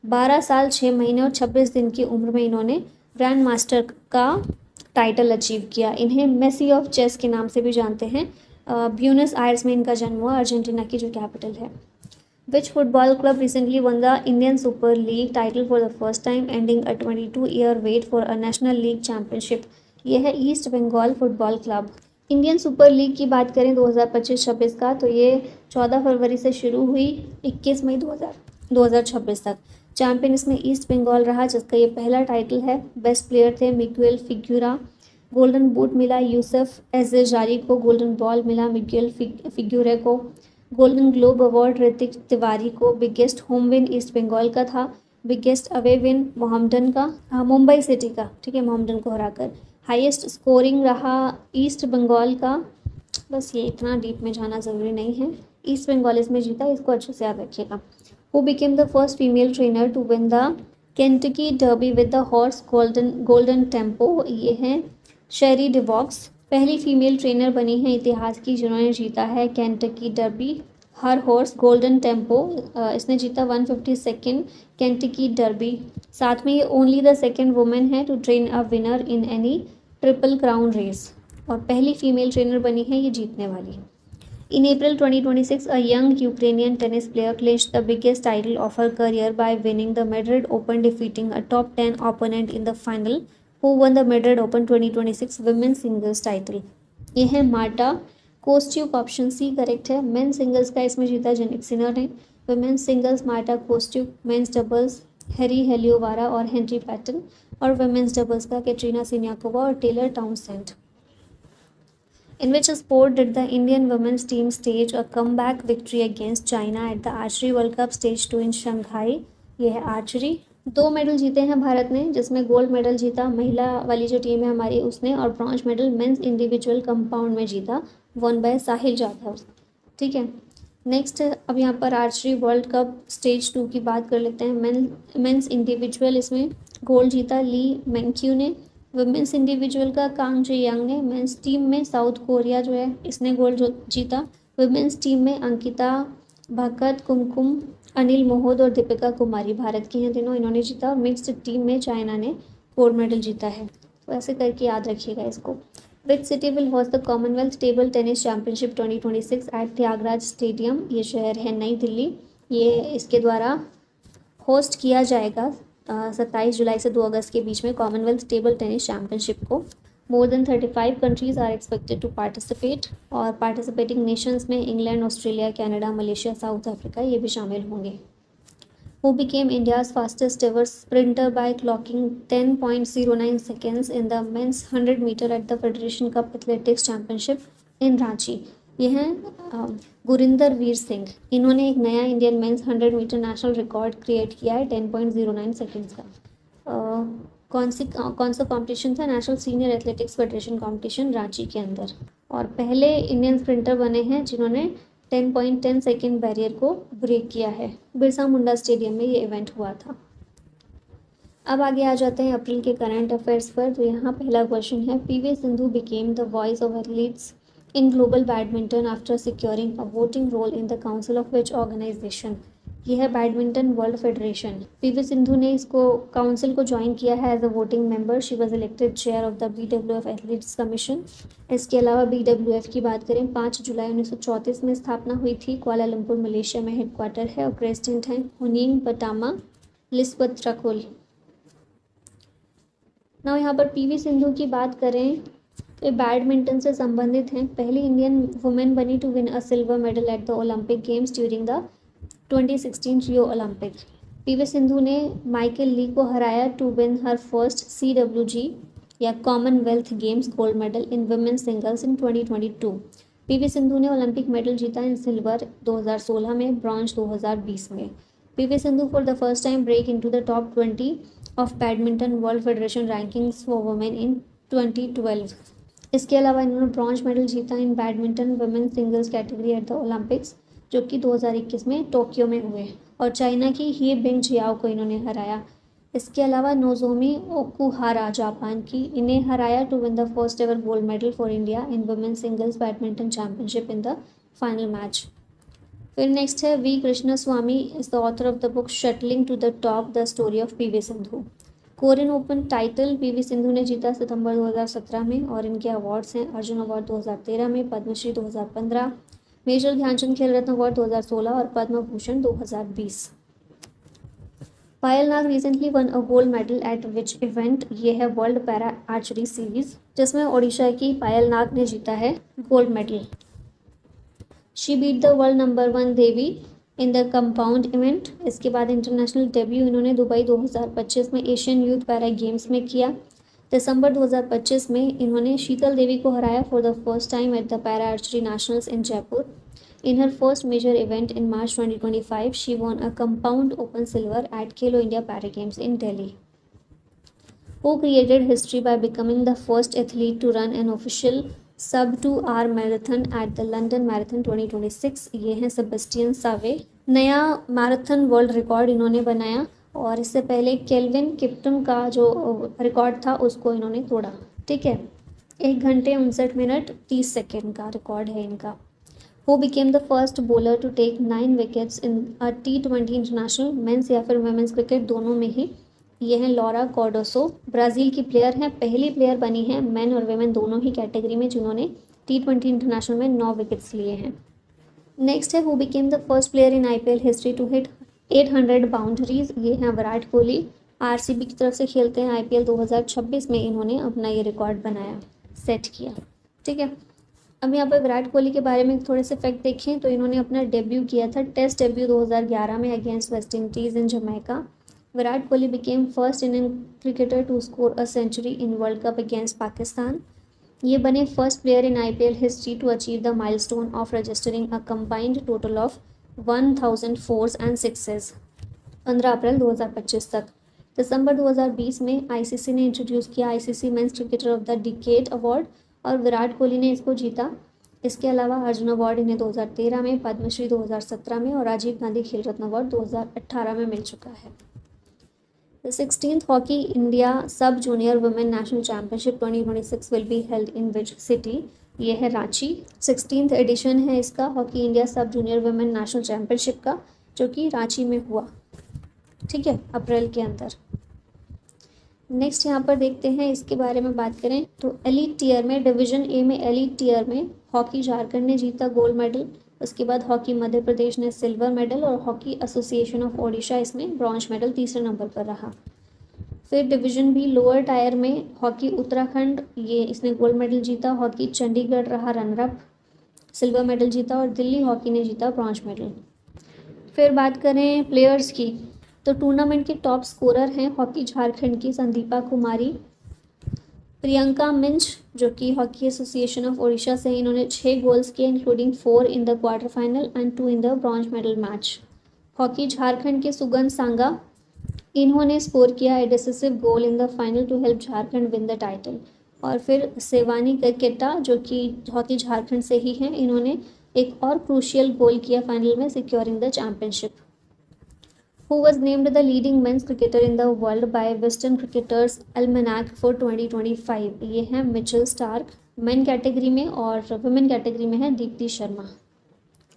12 साल 6 महीने और 26 दिन की उम्र में इन्होंने ग्रैंड मास्टर का टाइटल अचीव किया। इन्हें मेसी ऑफ चेस के नाम से भी जानते हैं। ब्यूनस आयर्स में इनका जन्म हुआ, अर्जेंटीना की जो कैपिटल है। Which football club recently won the Indian Super League title for the first time, ending a 22-year wait for a National League Championship? ये है East Bengal football club. Indian super league की बात करें 2025-26 का, तो ये 14 फरवरी से शुरू हुई 21 मई 2026 तक। चैंपियन इसमें ईस्ट बंगाल रहा, जिसका ये पहला टाइटल है। बेस्ट प्लेयर थे मिगुएल फिग्यूरा। गोल्डन बूट मिला यूसुफ एज़ेजारी को। गोल्डन बॉल मिला मिगुएल फिग्यूरे को। Golden globe award Hrithik Tiwari को। Biggest home win East Bengal का था। बिगेस्ट अवे विन मोहम्मडन का, मुंबई सिटी का, ठीक है, मोहम्मडन को हराकर। हाईएस्ट स्कोरिंग रहा ईस्ट बंगाल का। बस ये इतना डीप में जाना ज़रूरी नहीं है। ईस्ट बंगाल इसमें जीता, इसको अच्छे से याद रखिएगा। Who became the first female trainer to win the Kentucky Derby with the horse golden tempo? ये हैं शेरी डिवॉक्स। पहली फीमेल ट्रेनर बनी है इतिहास की जिन्होंने जीता है Kentucky Derby her horse golden Tempo. इसने जीता 152nd केंटकी डर्बी। साथ में ये ओनली द सेकेंड वुमेन है to train a winner in any triple crown race, और पहली फीमेल ट्रेनर बनी है ये जीतने वाली। In April 2026 a young Ukrainian tennis player clinched the biggest title of her career by winning the Madrid Open, defeating a top 10 opponent in the final. Who won the Madrid Open 2026 women's singles title? ये है Marta Kostyuk. Option C correct है। Men singles का इसमें जीता Jannik Sinner ने। Women's singles Marta Kostyuk. Men's doubles Harri Heliovaara और Henry Patten, और women's doubles का कैटरीना सिन्याकोवा और Taylor Townsend. In which sport did the Indian women's team stage a comeback victory against China at the Archery World Cup Stage 2 in Shanghai? ये है archery. 2 medal जीते हैं भारत ने, जिसमें gold medal जीता महिला वाली जो टीम है हमारी उसने, और bronze medal men's individual compound में जीता, वन बाय साहिल जाधव। ठीक है, नेक्स्ट अब यहाँ पर आर्चरी वर्ल्ड कप स्टेज 2 की बात कर लेते हैं। मेंस इंडिविजुअल इसमें गोल्ड जीता ली मैंक्यू ने, वुमेन्स इंडिविजुअल का कांग जे यंग ने, मेंस टीम में साउथ कोरिया जो है इसने गोल्ड जीता। वुमेन्स टीम में अंकिता भकत, कुमकुम, अनिल मोहद और दीपिका कुमारी भारत की हैं तीनों, इन्होंने जीता। और मिक्स्ड टीम में चाइना ने गोल्ड मेडल जीता है। तो ऐसे करके याद रखिएगा इसको। Which city will host the Commonwealth table tennis championship 2026 at Thyagaraj stadium? ये शहर है नई दिल्ली। ये इसके द्वारा होस्ट किया जाएगा 27 जुलाई से 2 अगस्त के बीच में कॉमनवेल्थ टेबल टेनिस चैंपियनशिप को। More than 35 countries are expected to participate, और पार्टिसिपेटिंग नेशंस में England, Australia, Canada, Malaysia, South Africa ये भी शामिल होंगे। Who became India's fastest ever sprinter by clocking 10.09 seconds in the men's 100 meter at the Federation Cup Athletics Championship in Ranchi? ये हैं गुरिंदर वीर सिंह। इन्होंने एक नया Indian men's 100 metre national record create किया है 10.09 सेकेंड्स का। कौन सा कंपटीशन था? National senior athletics federation competition Ranchi के अंदर। और पहले इंडियन स्प्रिंटर बने हैं जिन्होंने 10.10 सेकेंड बैरियर को ब्रेक किया है। बिरसा मुंडा स्टेडियम में ये इवेंट हुआ था। अब आगे आ जाते हैं अप्रैल के करंट अफेयर्स पर। तो यहाँ पहला क्वेश्चन है, PV Sindhu became the voice of athletes in global badminton after securing a voting role in the council of which organisation? ये है badminton world federation. PV Sindhu ने इसको काउंसिल को ज्वाइन किया है as a voting member. She was elected chair of the BWF athletes commission. इसके अलावा BWF की बात करें 5 जुलाई 1934 में स्थापना हुई थी। कुआलालंपुर मलेशिया में हेडक्वार्टर है और प्रेसिडेंट हैं हुनिंग पटामा लिस्बत रकुल। ना यहाँ पर पीवी सिंधु की बात करें तो बैडमिंटन से संबंधित हैं। पहली इंडियन वुमेन बनी to win a silver medal at the Olympic games during the 2016 Rio Olympic. PV Sindhu ने माइकल ली को हराया to win her first CWG या Commonwealth games gold medal in women singles in 2022। PV Sindhu ने Olympic medal जीता इन silver 2016 में, bronze 2020 में। PV Sindhu for the first time break into the top 20 of badminton world federation rankings for women in 2012। इसके अलावा इन्होंने bronze medal जीता in badminton women singles category at the Olympics जो कि 2021 में टोक्यो में हुए, और चाइना की ही बिंग जियाओ को इन्होंने हराया। इसके अलावा नोजोमी ओकुहारा जापान की, इन्हें हराया to win the first ever gold medal for India in women singles badminton championship in the final match. फिर नेक्स्ट है V Krishna Swamy is the author of the book shuttling to the top the story of PV Sindhu. Korean open title PV Sindhu ने जीता सितंबर 2017 में, और इनके awards हैं Arjun award 2013 में, Padmashri 2015, major Dhyanchand खेल रत्न अवार्ड 2016 और Padma Bhushan 2020। Payal Nag recently won a gold medal at which event? ये है वर्ल्ड पैरा आर्चरी सीरीज जिसमें ओडिशा की पायल नाग ने जीता है gold medal. She beat the world number 1 Devi in the compound event. इसके बाद इंटरनेशनल डेब्यू इन्होंने दुबई 2025 में एशियन यूथ पैरा गेम्स में किया। दिसंबर 2025 में इन्होंने शीतल देवी को हराया for the first time at the para archery nationals in Jaipur. In her first major event in March 2025 she won a compound open silver at Khelo India para games in Delhi. Who created history by becoming the first athlete to run an official sub-2 hour marathon at the London Marathon 2026? ये हैं Sebastian Save. नया marathon world record इन्होंने बनाया, और इससे पहले kelvin किप्टन का जो रिकॉर्ड था उसको इन्होंने तोड़ा। ठीक है, 1 घंटे 59 मिनट 30 सेकेंड का रिकॉर्ड है इनका। Who became the first bowler to take 9 wickets in a T20 international, men's या फिर वुमेन्स क्रिकेट दोनों में ही? ये हैं लॉरा कॉर्डोसो, ब्राज़ील की प्लेयर हैं। पहली प्लेयर बनी है मेन और वुमेन दोनों ही कैटेगरी में जिन्होंने T20 इंटरनेशनल में 9 विकेट्स लिए हैं। नेक्स्ट है who became the first player in IPL history to hit 800 boundaries? ये हैं विराट कोहली। RCB की तरफ से खेलते हैं। IPL 2026 में इन्होंने अपना ये रिकॉर्ड बनाया, सेट किया। ठीक है, अब यहाँ पर विराट कोहली के बारे में थोड़े से फैक्ट देखें तो इन्होंने अपना डेब्यू किया था, टेस्ट डेब्यू 2011 में against West Indies in Jamaica. Virat Kohli became first Indian cricketer to score a century in world cup against Pakistan. ये बने first player in IPL history to achieve the milestone of registering a combined total of 1000 fours and sixes 15 अप्रैल 2025 तक। दिसंबर 2020 में ICC ने introduce किया ICC men's cricketer of the decade award, और विराट कोहली ने इसको जीता। इसके अलावा अर्जुन अवार्ड इन्हें 2013 में, पद्मश्री 2017 में और राजीव गांधी खेल रत्न अवार्ड 2018 में मिल चुका है। The 16th Hockey India Sub Junior Women National Championship 2026 will be held in which city? ये है रांची। 16th एडिशन है इसका हॉकी इंडिया सब जूनियर वुमेन नेशनल चैम्पियनशिप का, जो कि रांची में हुआ, ठीक है, अप्रैल के अंदर। नेक्स्ट यहाँ पर देखते हैं इसके बारे में बात करें तो एलीट टीयर में, डिवीजन ए में एलीट टीयर में हॉकी झारखंड ने जीता गोल्ड मेडल। उसके बाद हॉकी मध्य प्रदेश ने सिल्वर मेडल और हॉकी एसोसिएशन ऑफ ओडिशा इसमें ब्रॉन्ज मेडल तीसरे नंबर पर रहा। फिर डिवीजन बी लोअर टायर में हॉकी उत्तराखंड, ये इसने गोल्ड मेडल जीता। हॉकी चंडीगढ़ रहा रनर अप, सिल्वर मेडल जीता। और दिल्ली हॉकी ने जीता ब्रॉन्ज मेडल। फिर बात करें प्लेयर्स की तो टूर्नामेंट के टॉप स्कोरर हैं हॉकी झारखंड की संदीपा कुमारी, प्रियंका मिंज जो कि हॉकी एसोसिएशन ऑफ ओडिशा से, इन्होंने 6 गोल्स किए including 4 in the quarter final and 2 in the bronze medal match. Hockey Jharkhand के सुगन सांगा, इन्होंने स्कोर किया a decisive goal in the final to help Jharkhand win the title. और फिर सेवानी केटा जो कि हॉकी झारखंड से ही हैं, इन्होंने एक और क्रूशियल गोल किया फाइनल में, securing the championship. Who was named the leading men's cricketer in the world by Western Cricketers Almanac for 2025? ये हैं मिचेल स्टार्क मेन कैटेगरी में, और वुमेन कैटेगरी में है दीप्ति शर्मा।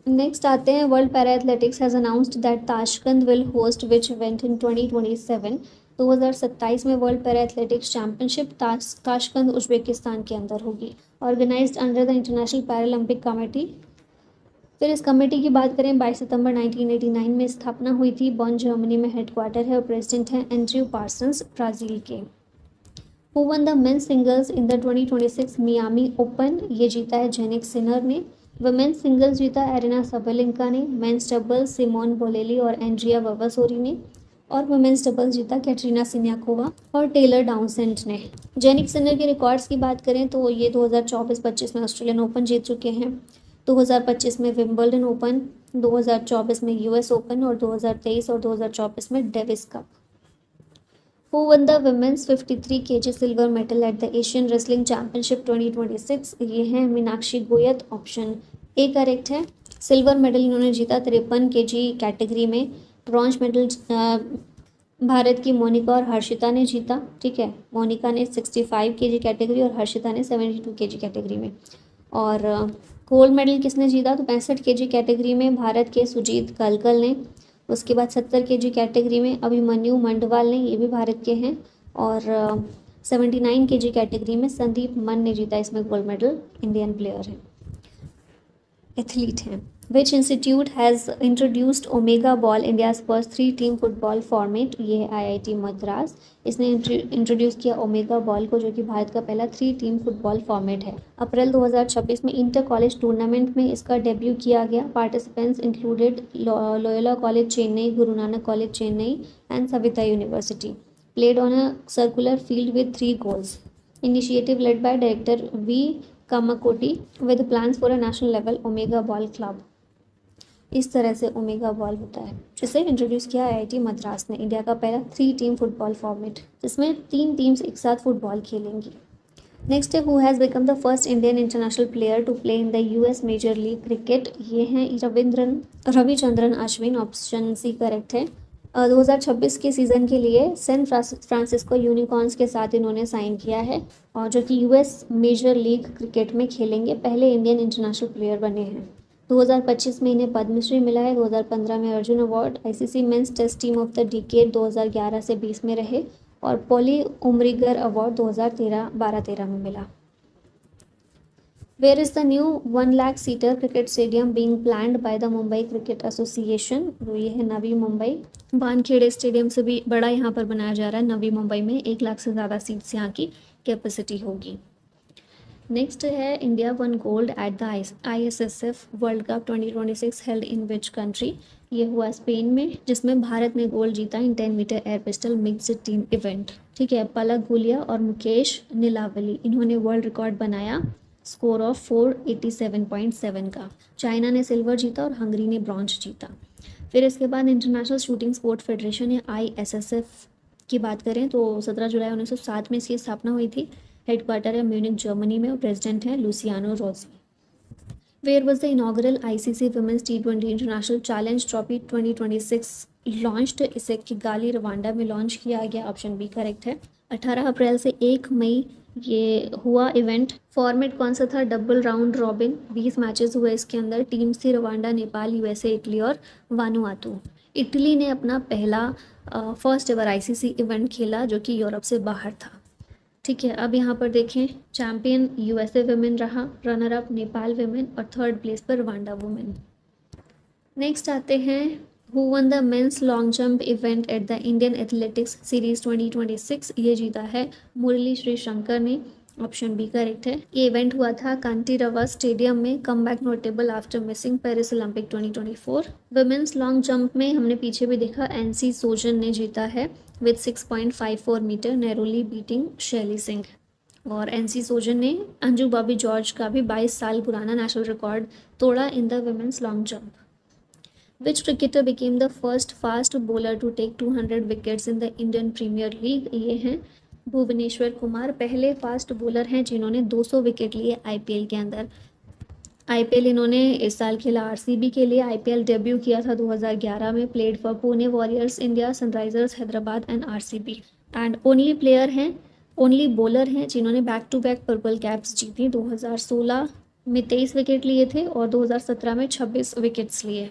नेक्स्ट आते हैं world para athletics has announced that Tashkent will host which event in 2027। 2027 में world para athletics championship Tashkent Uzbekistan के अंदर होगी, organised under the international Paralympic committee. फिर इस कमेटी की बात करें 22 सितंबर 1989 में स्थापना हुई थी। बॉन जर्मनी में हेडक्वार्टर है और प्रेसिडेंट हैं एंड्रयू पार्सन्स ब्राज़ील के। Who won the men's singles in the 2026 Miami open? ये जीता है जेनिक सिनर ने। वुमेन्स सिंगल्स जीता एरिना सबलिंका ने। मेंस डबल्स सिमोन बोलेली और एंड्रिया ववासोरी ने। और वुमेन्स डबल्स जीता कैटरीना सिन्याकोवा और टेलर डाउनसेंट ने। जेनिक सिनर के रिकॉर्ड्स की बात करें तो ये 2024-25 में ऑस्ट्रेलियन ओपन जीत चुके हैं, 2025 में विंबलडन ओपन, 2024 में यूएस ओपन और 2023 और 2024 में Davis cup. Who won the women's 53 kg silver medal at the Asian wrestling championship 2026? ये हैं Meenakshi Goyat, option A correct है। सिल्वर मेडल इन्होंने जीता 53 kg कैटेगरी में। ब्रॉन्ज मेडल भारत की मोनिका और हर्षिता ने जीता, ठीक है, मोनिका ने 65 kg कैटेगरी और हर्षिता ने 72 kg कैटेगरी में। और गोल्ड मेडल किसने जीता तो 65 kg कैटेगरी में भारत के सुजीत कलकल ने। उसके बाद 70 kg कैटेगरी में अभिमन्यु मंडवाल ने, ये भी भारत के हैं। और 79 kg कैटेगरी में संदीप मन ने जीता, इसमें गोल्ड मेडल, इंडियन प्लेयर हैं, एथलीट हैं। Which institute has introduced omega ball India's first 3 team football format? ये है IIT मद्रास, इसने इंट्रोड्यूस किया ओमेगा बॉल को, जो कि भारत का पहला 3 टीम फुटबॉल फॉर्मेट है। अप्रैल 2026 में इंटर कॉलेज टूर्नामेंट में इसका डेब्यू किया गया। Participants included Loyola college Chennai, Guru Nanak college Chennai and Saveetha university. Played on a circular field with 3 goals. Initiative led by director V Kamakoti with plans for a national level omega ball club. इस तरह से omega ball होता है, जिसे introduce किया IIT Madras ने। India का पहला 3 टीम फुटबॉल फॉर्मेट, जिसमें 3 टीम्स एक साथ फुटबॉल खेलेंगी। नेक्स्ट है who has become the first Indian international player to play in the US major league cricket? ये हैं Ravichandran Ashwin, option C correct है। 2026 के सीज़न के लिए सैन फ्रांसिस्को यूनिकॉर्न्स के साथ इन्होंने साइन किया है, और जो कि US मेजर लीग क्रिकेट में खेलेंगे। पहले इंडियन इंटरनेशनल प्लेयर बने हैं। 2025 में इन्हें पद्मश्री मिला है। 2015 में Arjuna award, ICC men's test team of the decade 2011 से 20 में रहे, और पॉली उमरिगर अवार्ड 2012-13 में मिला। Where is the new 1 lakh seater cricket stadium being planned by the Mumbai cricket association? तो ये है नवी मुंबई। वानखेड़े स्टेडियम से भी बड़ा यहाँ पर बनाया जा रहा है नवी मुंबई में। 1 लाख से ज़्यादा सीट्स यहाँ की कैपेसिटी होगी। नेक्स्ट है India won gold at the ISSF world cup 2026 held in which country? ये हुआ स्पेन में, जिसमें भारत ने गोल्ड जीता in 10 metre air pistol mixed team event, ठीक है। पलक गुलिया और मुकेश नीलावली, इन्होंने वर्ल्ड रिकॉर्ड बनाया स्कोर ऑफ 487.7 का। चाइना ने सिल्वर जीता और हंगरी ने ब्रॉन्ज जीता। फिर इसके बाद इंटरनेशनल शूटिंग स्पोर्ट फेडरेशन या ISSF की बात करें तो 17 जुलाई 1907 में इसकी स्थापना हुई थी। हेडक्वार्टर है म्यूनिक जर्मनी में और प्रेसिडेंट हैं लुसियानो रोजी। Where was the inaugural ICC Women's T20 International Challenge Trophy 2026 launched? इसे किगाली रवांडा में लॉन्च किया गया, ऑप्शन बी करेक्ट है। 18 अप्रैल से 1 मई ये हुआ इवेंट। फॉर्मेट कौन सा था? डबल राउंड रॉबिन, 20 मैचेस हुए इसके अंदर। टीम्स थी रवांडा, नेपाल, यूएसए, इटली और वानुआतू। इटली ने अपना पहला फर्स्ट एवर आईसीसी इवेंट खेला जो कि यूरोप से बाहर था। ठीक है, अब यहाँ पर देखें, चैंपियन यूएसए वुमेन रहा, रनर अप नेपाल वुमेन और थर्ड प्लेस पर रवांडा वुमेन। नेक्स्ट आते हैं, who won the men's long jump event at the Indian athletics series 2026? ये जीता है मुरली श्रीशंकर ने, ऑप्शन बी करेक्ट है। ये इवेंट हुआ था कांटीरवा स्टेडियम में। Come back notable after missing Paris Olympic 2024। Women's long jump में हमने पीछे भी देखा, एनसी सोजन ने जीता है विद 6.54 मीटर, नैरोली बीटिंग शैली सिंह। और एनसी सोजन ने अंजू बॉबी जॉर्ज का भी 22 साल पुराना नेशनल रिकॉर्ड तोड़ा in the women's long jump. Which cricketer became the first fast bowler to take 200 wickets in the Indian Premier League? ये हैं भुवनेश्वर कुमार, पहले फास्ट बॉलर हैं जिन्होंने 200 विकेट लिए आईपीएल के अंदर। आईपीएल इन्होंने इस साल खेला आरसीबी के लिए। आईपीएल डेब्यू किया था 2011 में। Played for Pune warriors, India, sunrisers Hyderabad and RCB. And only player हैं, ओनली बॉलर हैं जिन्होंने back to back purple caps जीती। 2016 में 23 विकेट लिए थे और 2017 में 26 विकेट्स लिए।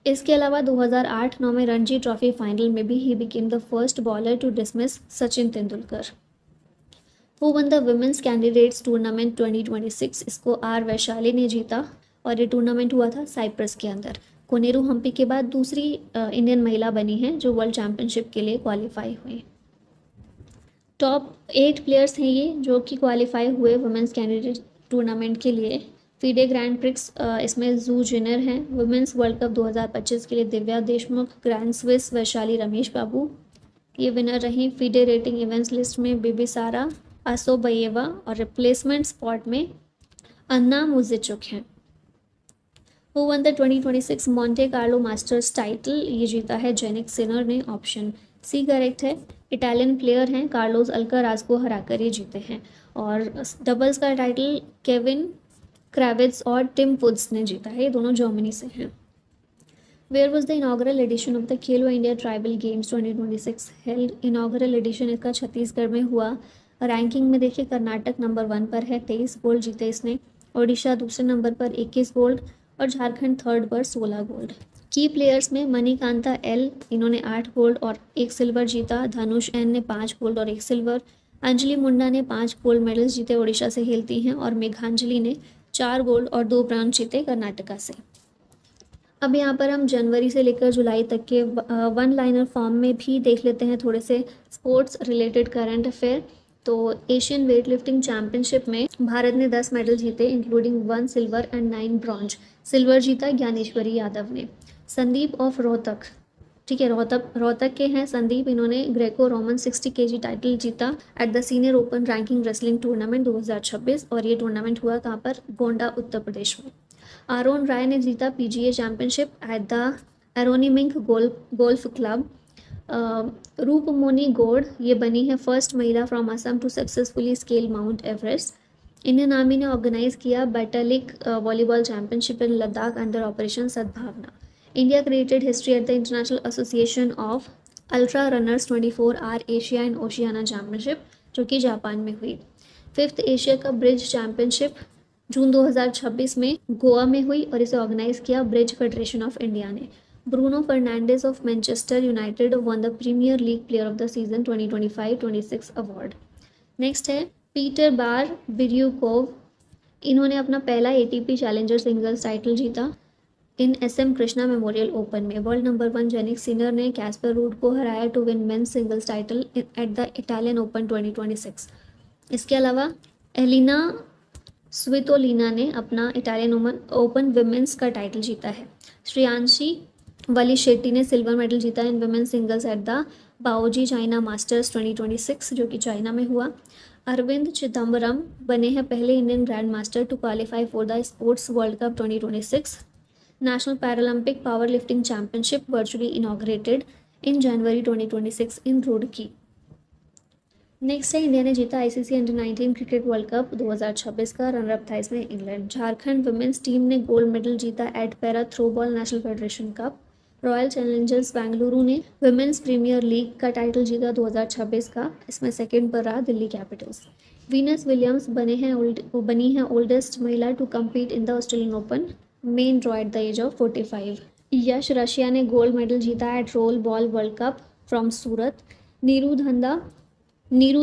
इसके अलावा 2008-9 में रणजी ट्रॉफी फाइनल में भी he became the first bowler to dismiss Sachin Tendulkar. Who won the women's candidates tournament 2026? इसको आर वैशाली ने जीता और ये टूर्नामेंट हुआ था साइप्रस के अंदर। कोनेरू हम्पी के बाद दूसरी इंडियन महिला बनी है जो वर्ल्ड चैंपियनशिप के लिए क्वालिफाई हुई। टॉप 8 प्लेयर्स हैं ये जो कि क्वालिफाई हुए वुमेन्स कैंडिडेट टूर्नामेंट के लिए। फीडे ग्रैंड प्रिक्स इसमें जू जिनर हैं। वुमेन्स वर्ल्ड कप 2025 के लिए दिव्या देशमुख, ग्रैंड स्विस वैशाली रमेश बाबू ये विनर रहीं। फीडे रेटिंग इवेंट्स लिस्ट में बिबिसारा असोबयेवा और रिप्लेसमेंट स्पॉट में अन्ना मुजिचुक हैं। Who won the 2026 Monte Carlo masters title? ये जीता है जेनिक सिनर ने, ऑप्शन सी करेक्ट है। इटालियन प्लेयर हैं, कार्लोस अल्काराज को हराकर ये जीते हैं। और डबल्स का टाइटल केविन क्रेविट्स और टिम वुड्स ने जीता है, ये दोनों जर्मनी से हैं। Where was the inaugural edition of the Khelo India tribal games 2026 held? Inaugural edition इसका छत्तीसगढ़ में हुआ। रैंकिंग में देखिए, कर्नाटक नंबर 1 पर है, 23 गोल्ड जीते इसने। ओडिशा दूसरे नंबर पर 21 गोल्ड और झारखंड थर्ड पर 16 गोल्ड। की प्लेयर्स में मणिकांता एल, इन्होंने 8 गोल्ड और 1 सिल्वर जीता। धनुष एन ने 5 गोल्ड और 1 सिल्वर। अंजलि मुंडा ने 5 गोल्ड मेडल्स जीते, ओडिशा से खेलती हैं। और मेघांजलि ने 4 गोल्ड और 2 ब्रॉन्ज जीते कर्नाटका से। अब यहाँ पर हम जनवरी से लेकर जुलाई तक के वन लाइनर फॉर्म में भी देख लेते हैं थोड़े से स्पोर्ट्स रिलेटेड करंट अफेयर। तो एशियन वेट लिफ्टिंग चैंपियनशिप में भारत ने 10 मेडल जीते including 1 silver and 9 bronze. Silver जीता ज्ञानेश्वरी यादव ने। संदीप ऑफ रोहतक, ठीक है, रोहतक के हैं संदीप, इन्होंने ग्रेको रोमन 60 kg टाइटल जीता at the senior open ranking wrestling tournament 2026 और ये टूर्नामेंट हुआ कहाँ पर? गोंडा उत्तर प्रदेश में। आरोन राय ने जीता PGA championship at the Aronimink golf club. Rupmoni Gaur ये बनी है फर्स्ट महिला from Assam to successfully scale Mount Everest. Indian army ने ऑर्गेनाइज किया बैटलिक volleyball championship in Ladakh under operation Sadbhavana. India created history at the international association of ultra runners 24 hour Asia and Oceania championship जो कि Japan में हुई। 5th Asia cup bridge championship जून 2026 में गोवा में हुई और इसे ऑर्गेनाइज किया ब्रिज फेडरेशन ऑफ इंडिया ने। Bruno Fernandes of Manchester United won the premier league player of the season 2025-26 award. Next है पीटर बार बिर्यूकोव, इन्होंने अपना पहला एटीपी चैलेंजर सिंगल्स टाइटल जीता in SM Krishna memorial open में। World number 1 Jannik Sinner ने Casper Ruud को हराया to win men's singles title at the Italian open 2026। इसके अलावा एलिना स्वितोलिना ने अपना इटालियन ओपन विमेंस का टाइटल जीता है। श्रेयांशी वली शेट्टी ने सिल्वर मेडल जीता in women's singles at the Baoji China Masters 2026 जो कि चाइना में हुआ। अरविंद चिदम्बरम बने हैं पहले Indian grand master to qualify for the sports world cup 2026। National Paralympic power lifting championship virtually inaugurated in January 2026 in Roorkee. Next है India ने जीता ICC under 19 cricket world cup 2026 का। रनर-अप था इसमें इंग्लैंड। झारखंड वुमेन्स टीम ने gold medal जीता at para throwball national federation cup. Royal challengers Bengaluru ने women's premier league का टाइटल जीता 2026 का। इसमें सेकंड पर रहा दिल्ली कैपिटल्स। वीनस विलियम्स बनी हैं ओल्डेस्ट महिला to compete in the Australian Open, men draw at the age of 45। Yash Rashiya ने गोल्ड मेडल जीता at roll ball world cup from Surat. Neeru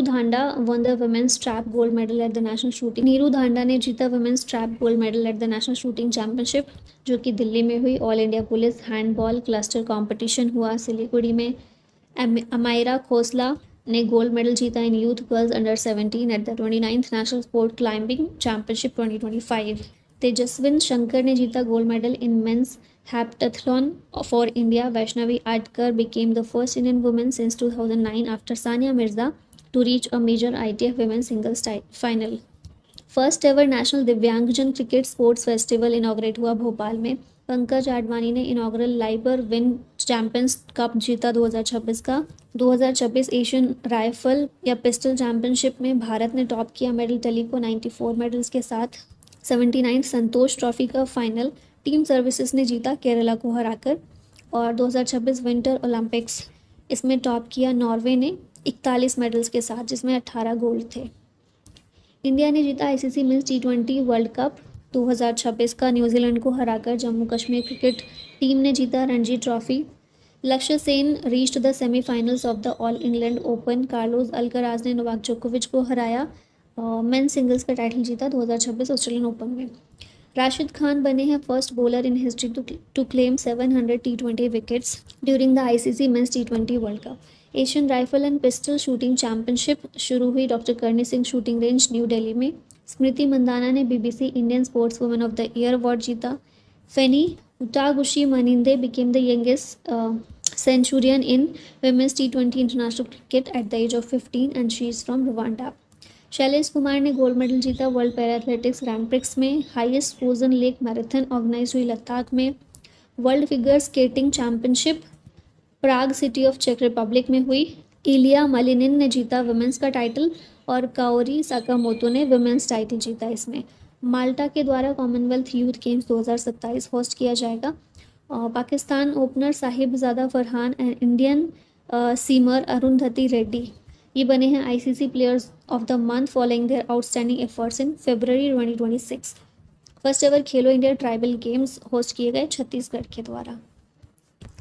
Dhanda won the women's trap gold medal at the national shooting. Neeru Dhanda ने जीता women's trap gold medal at the national shooting championship, जो कि दिल्ली में हुई। All India police handball cluster competition हुआ सिलीगुड़ी में। अमायरा खोसला ने gold medal जीता in youth girls under 17 at the 29th national sport climbing championship 2025। Tejaswin Shankar ने जीता gold medal in men's heptathlon for India. Vaishnavi Aatkar became the first Indian woman since 2009 after Sania Mirza to reach a major ITF women's singles final. First ever national दिव्यांगजन cricket sports festival inaugurate हुआ भोपाल में। पंकज आडवाणी ने inaugural Liber win champions cup जीता 2026 का। 2026 Asian rifle या pistol championship में भारत ने top किया मेडल टैली को 94 मेडल्स के साथ। 79 संतोष ट्रॉफी का फाइनल टीम सर्विसेज ने जीता केरला को हराकर। और 2026 विंटर ओलंपिक्स, इसमें टॉप किया नॉर्वे ने 41 मेडल्स के साथ, जिसमें 18 गोल्ड थे। इंडिया ने जीता ICC men's T20 world cup 2026 का। न्यूजीलैंड को हराकर जम्मू कश्मीर क्रिकेट टीम ने जीता रणजी ट्रॉफी। लक्ष्य Sen reached the semifinals of the all England open. Carlos Alcaraz ने नोवाक जोकोविच को हराया। मेन सिंगल्स का टाइटल जीता 2026 ऑस्ट्रेलियन ओपन में। राशिद खान बने हैं first bowler in history to claim 700 T20 wickets during the ICC men's T20 world cup. Asian rifle and pistol shooting championship शुरू हुई doctor Karni Singh shooting range new Delhi में। स्मृति मंदाना ने BBC Indian sports women of the year award जीता। Fanny Utagushimaninde became the youngest centurion in women's T20 international cricket at the age of 15 and she is from Rwanda. Shailesh Kumar ने gold medal जीता world para athletics grand prix में। Highest frozen lake marathon organise हुई लद्दाख में। World figure skating championship Prague city of चेक Republic में हुई। इलिया मलिनिन ने जीता वुमेन्स का टाइटल और काओरी साकामोतो ने वुमेन्स टाइटल जीता। इसमें माल्टा के द्वारा कॉमनवेल्थ यूथ गेम्स 2027 होस्ट किया जाएगा। Pakistan opener Sahibzada Farhan and Indian seamer Arundhati Reddy ये बने हैं ICC players of the month following their outstanding efforts in February 2026। First ever Khelo India tribal games host किए गए छत्तीसगढ़ के द्वारा।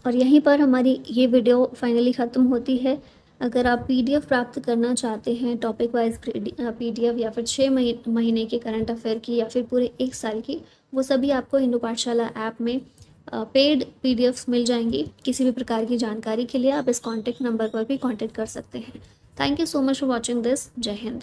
और यहीं पर हमारी ये वीडियो फाइनली ख़त्म होती है। अगर आप पीडीएफ प्राप्त करना चाहते हैं टॉपिक वाइज पीडीएफ या फिर 6 महीने के करंट अफेयर की या फिर पूरे 1 साल की, वो सभी आपको इंडो पाठशाला ऐप में पेड पीडीएफ्स मिल जाएंगी। किसी भी प्रकार की जानकारी के लिए आप इस कॉन्टैक्ट नंबर पर भी कॉन्टैक्ट कर सकते हैं। Thank you so much for watching this. जय हिंद।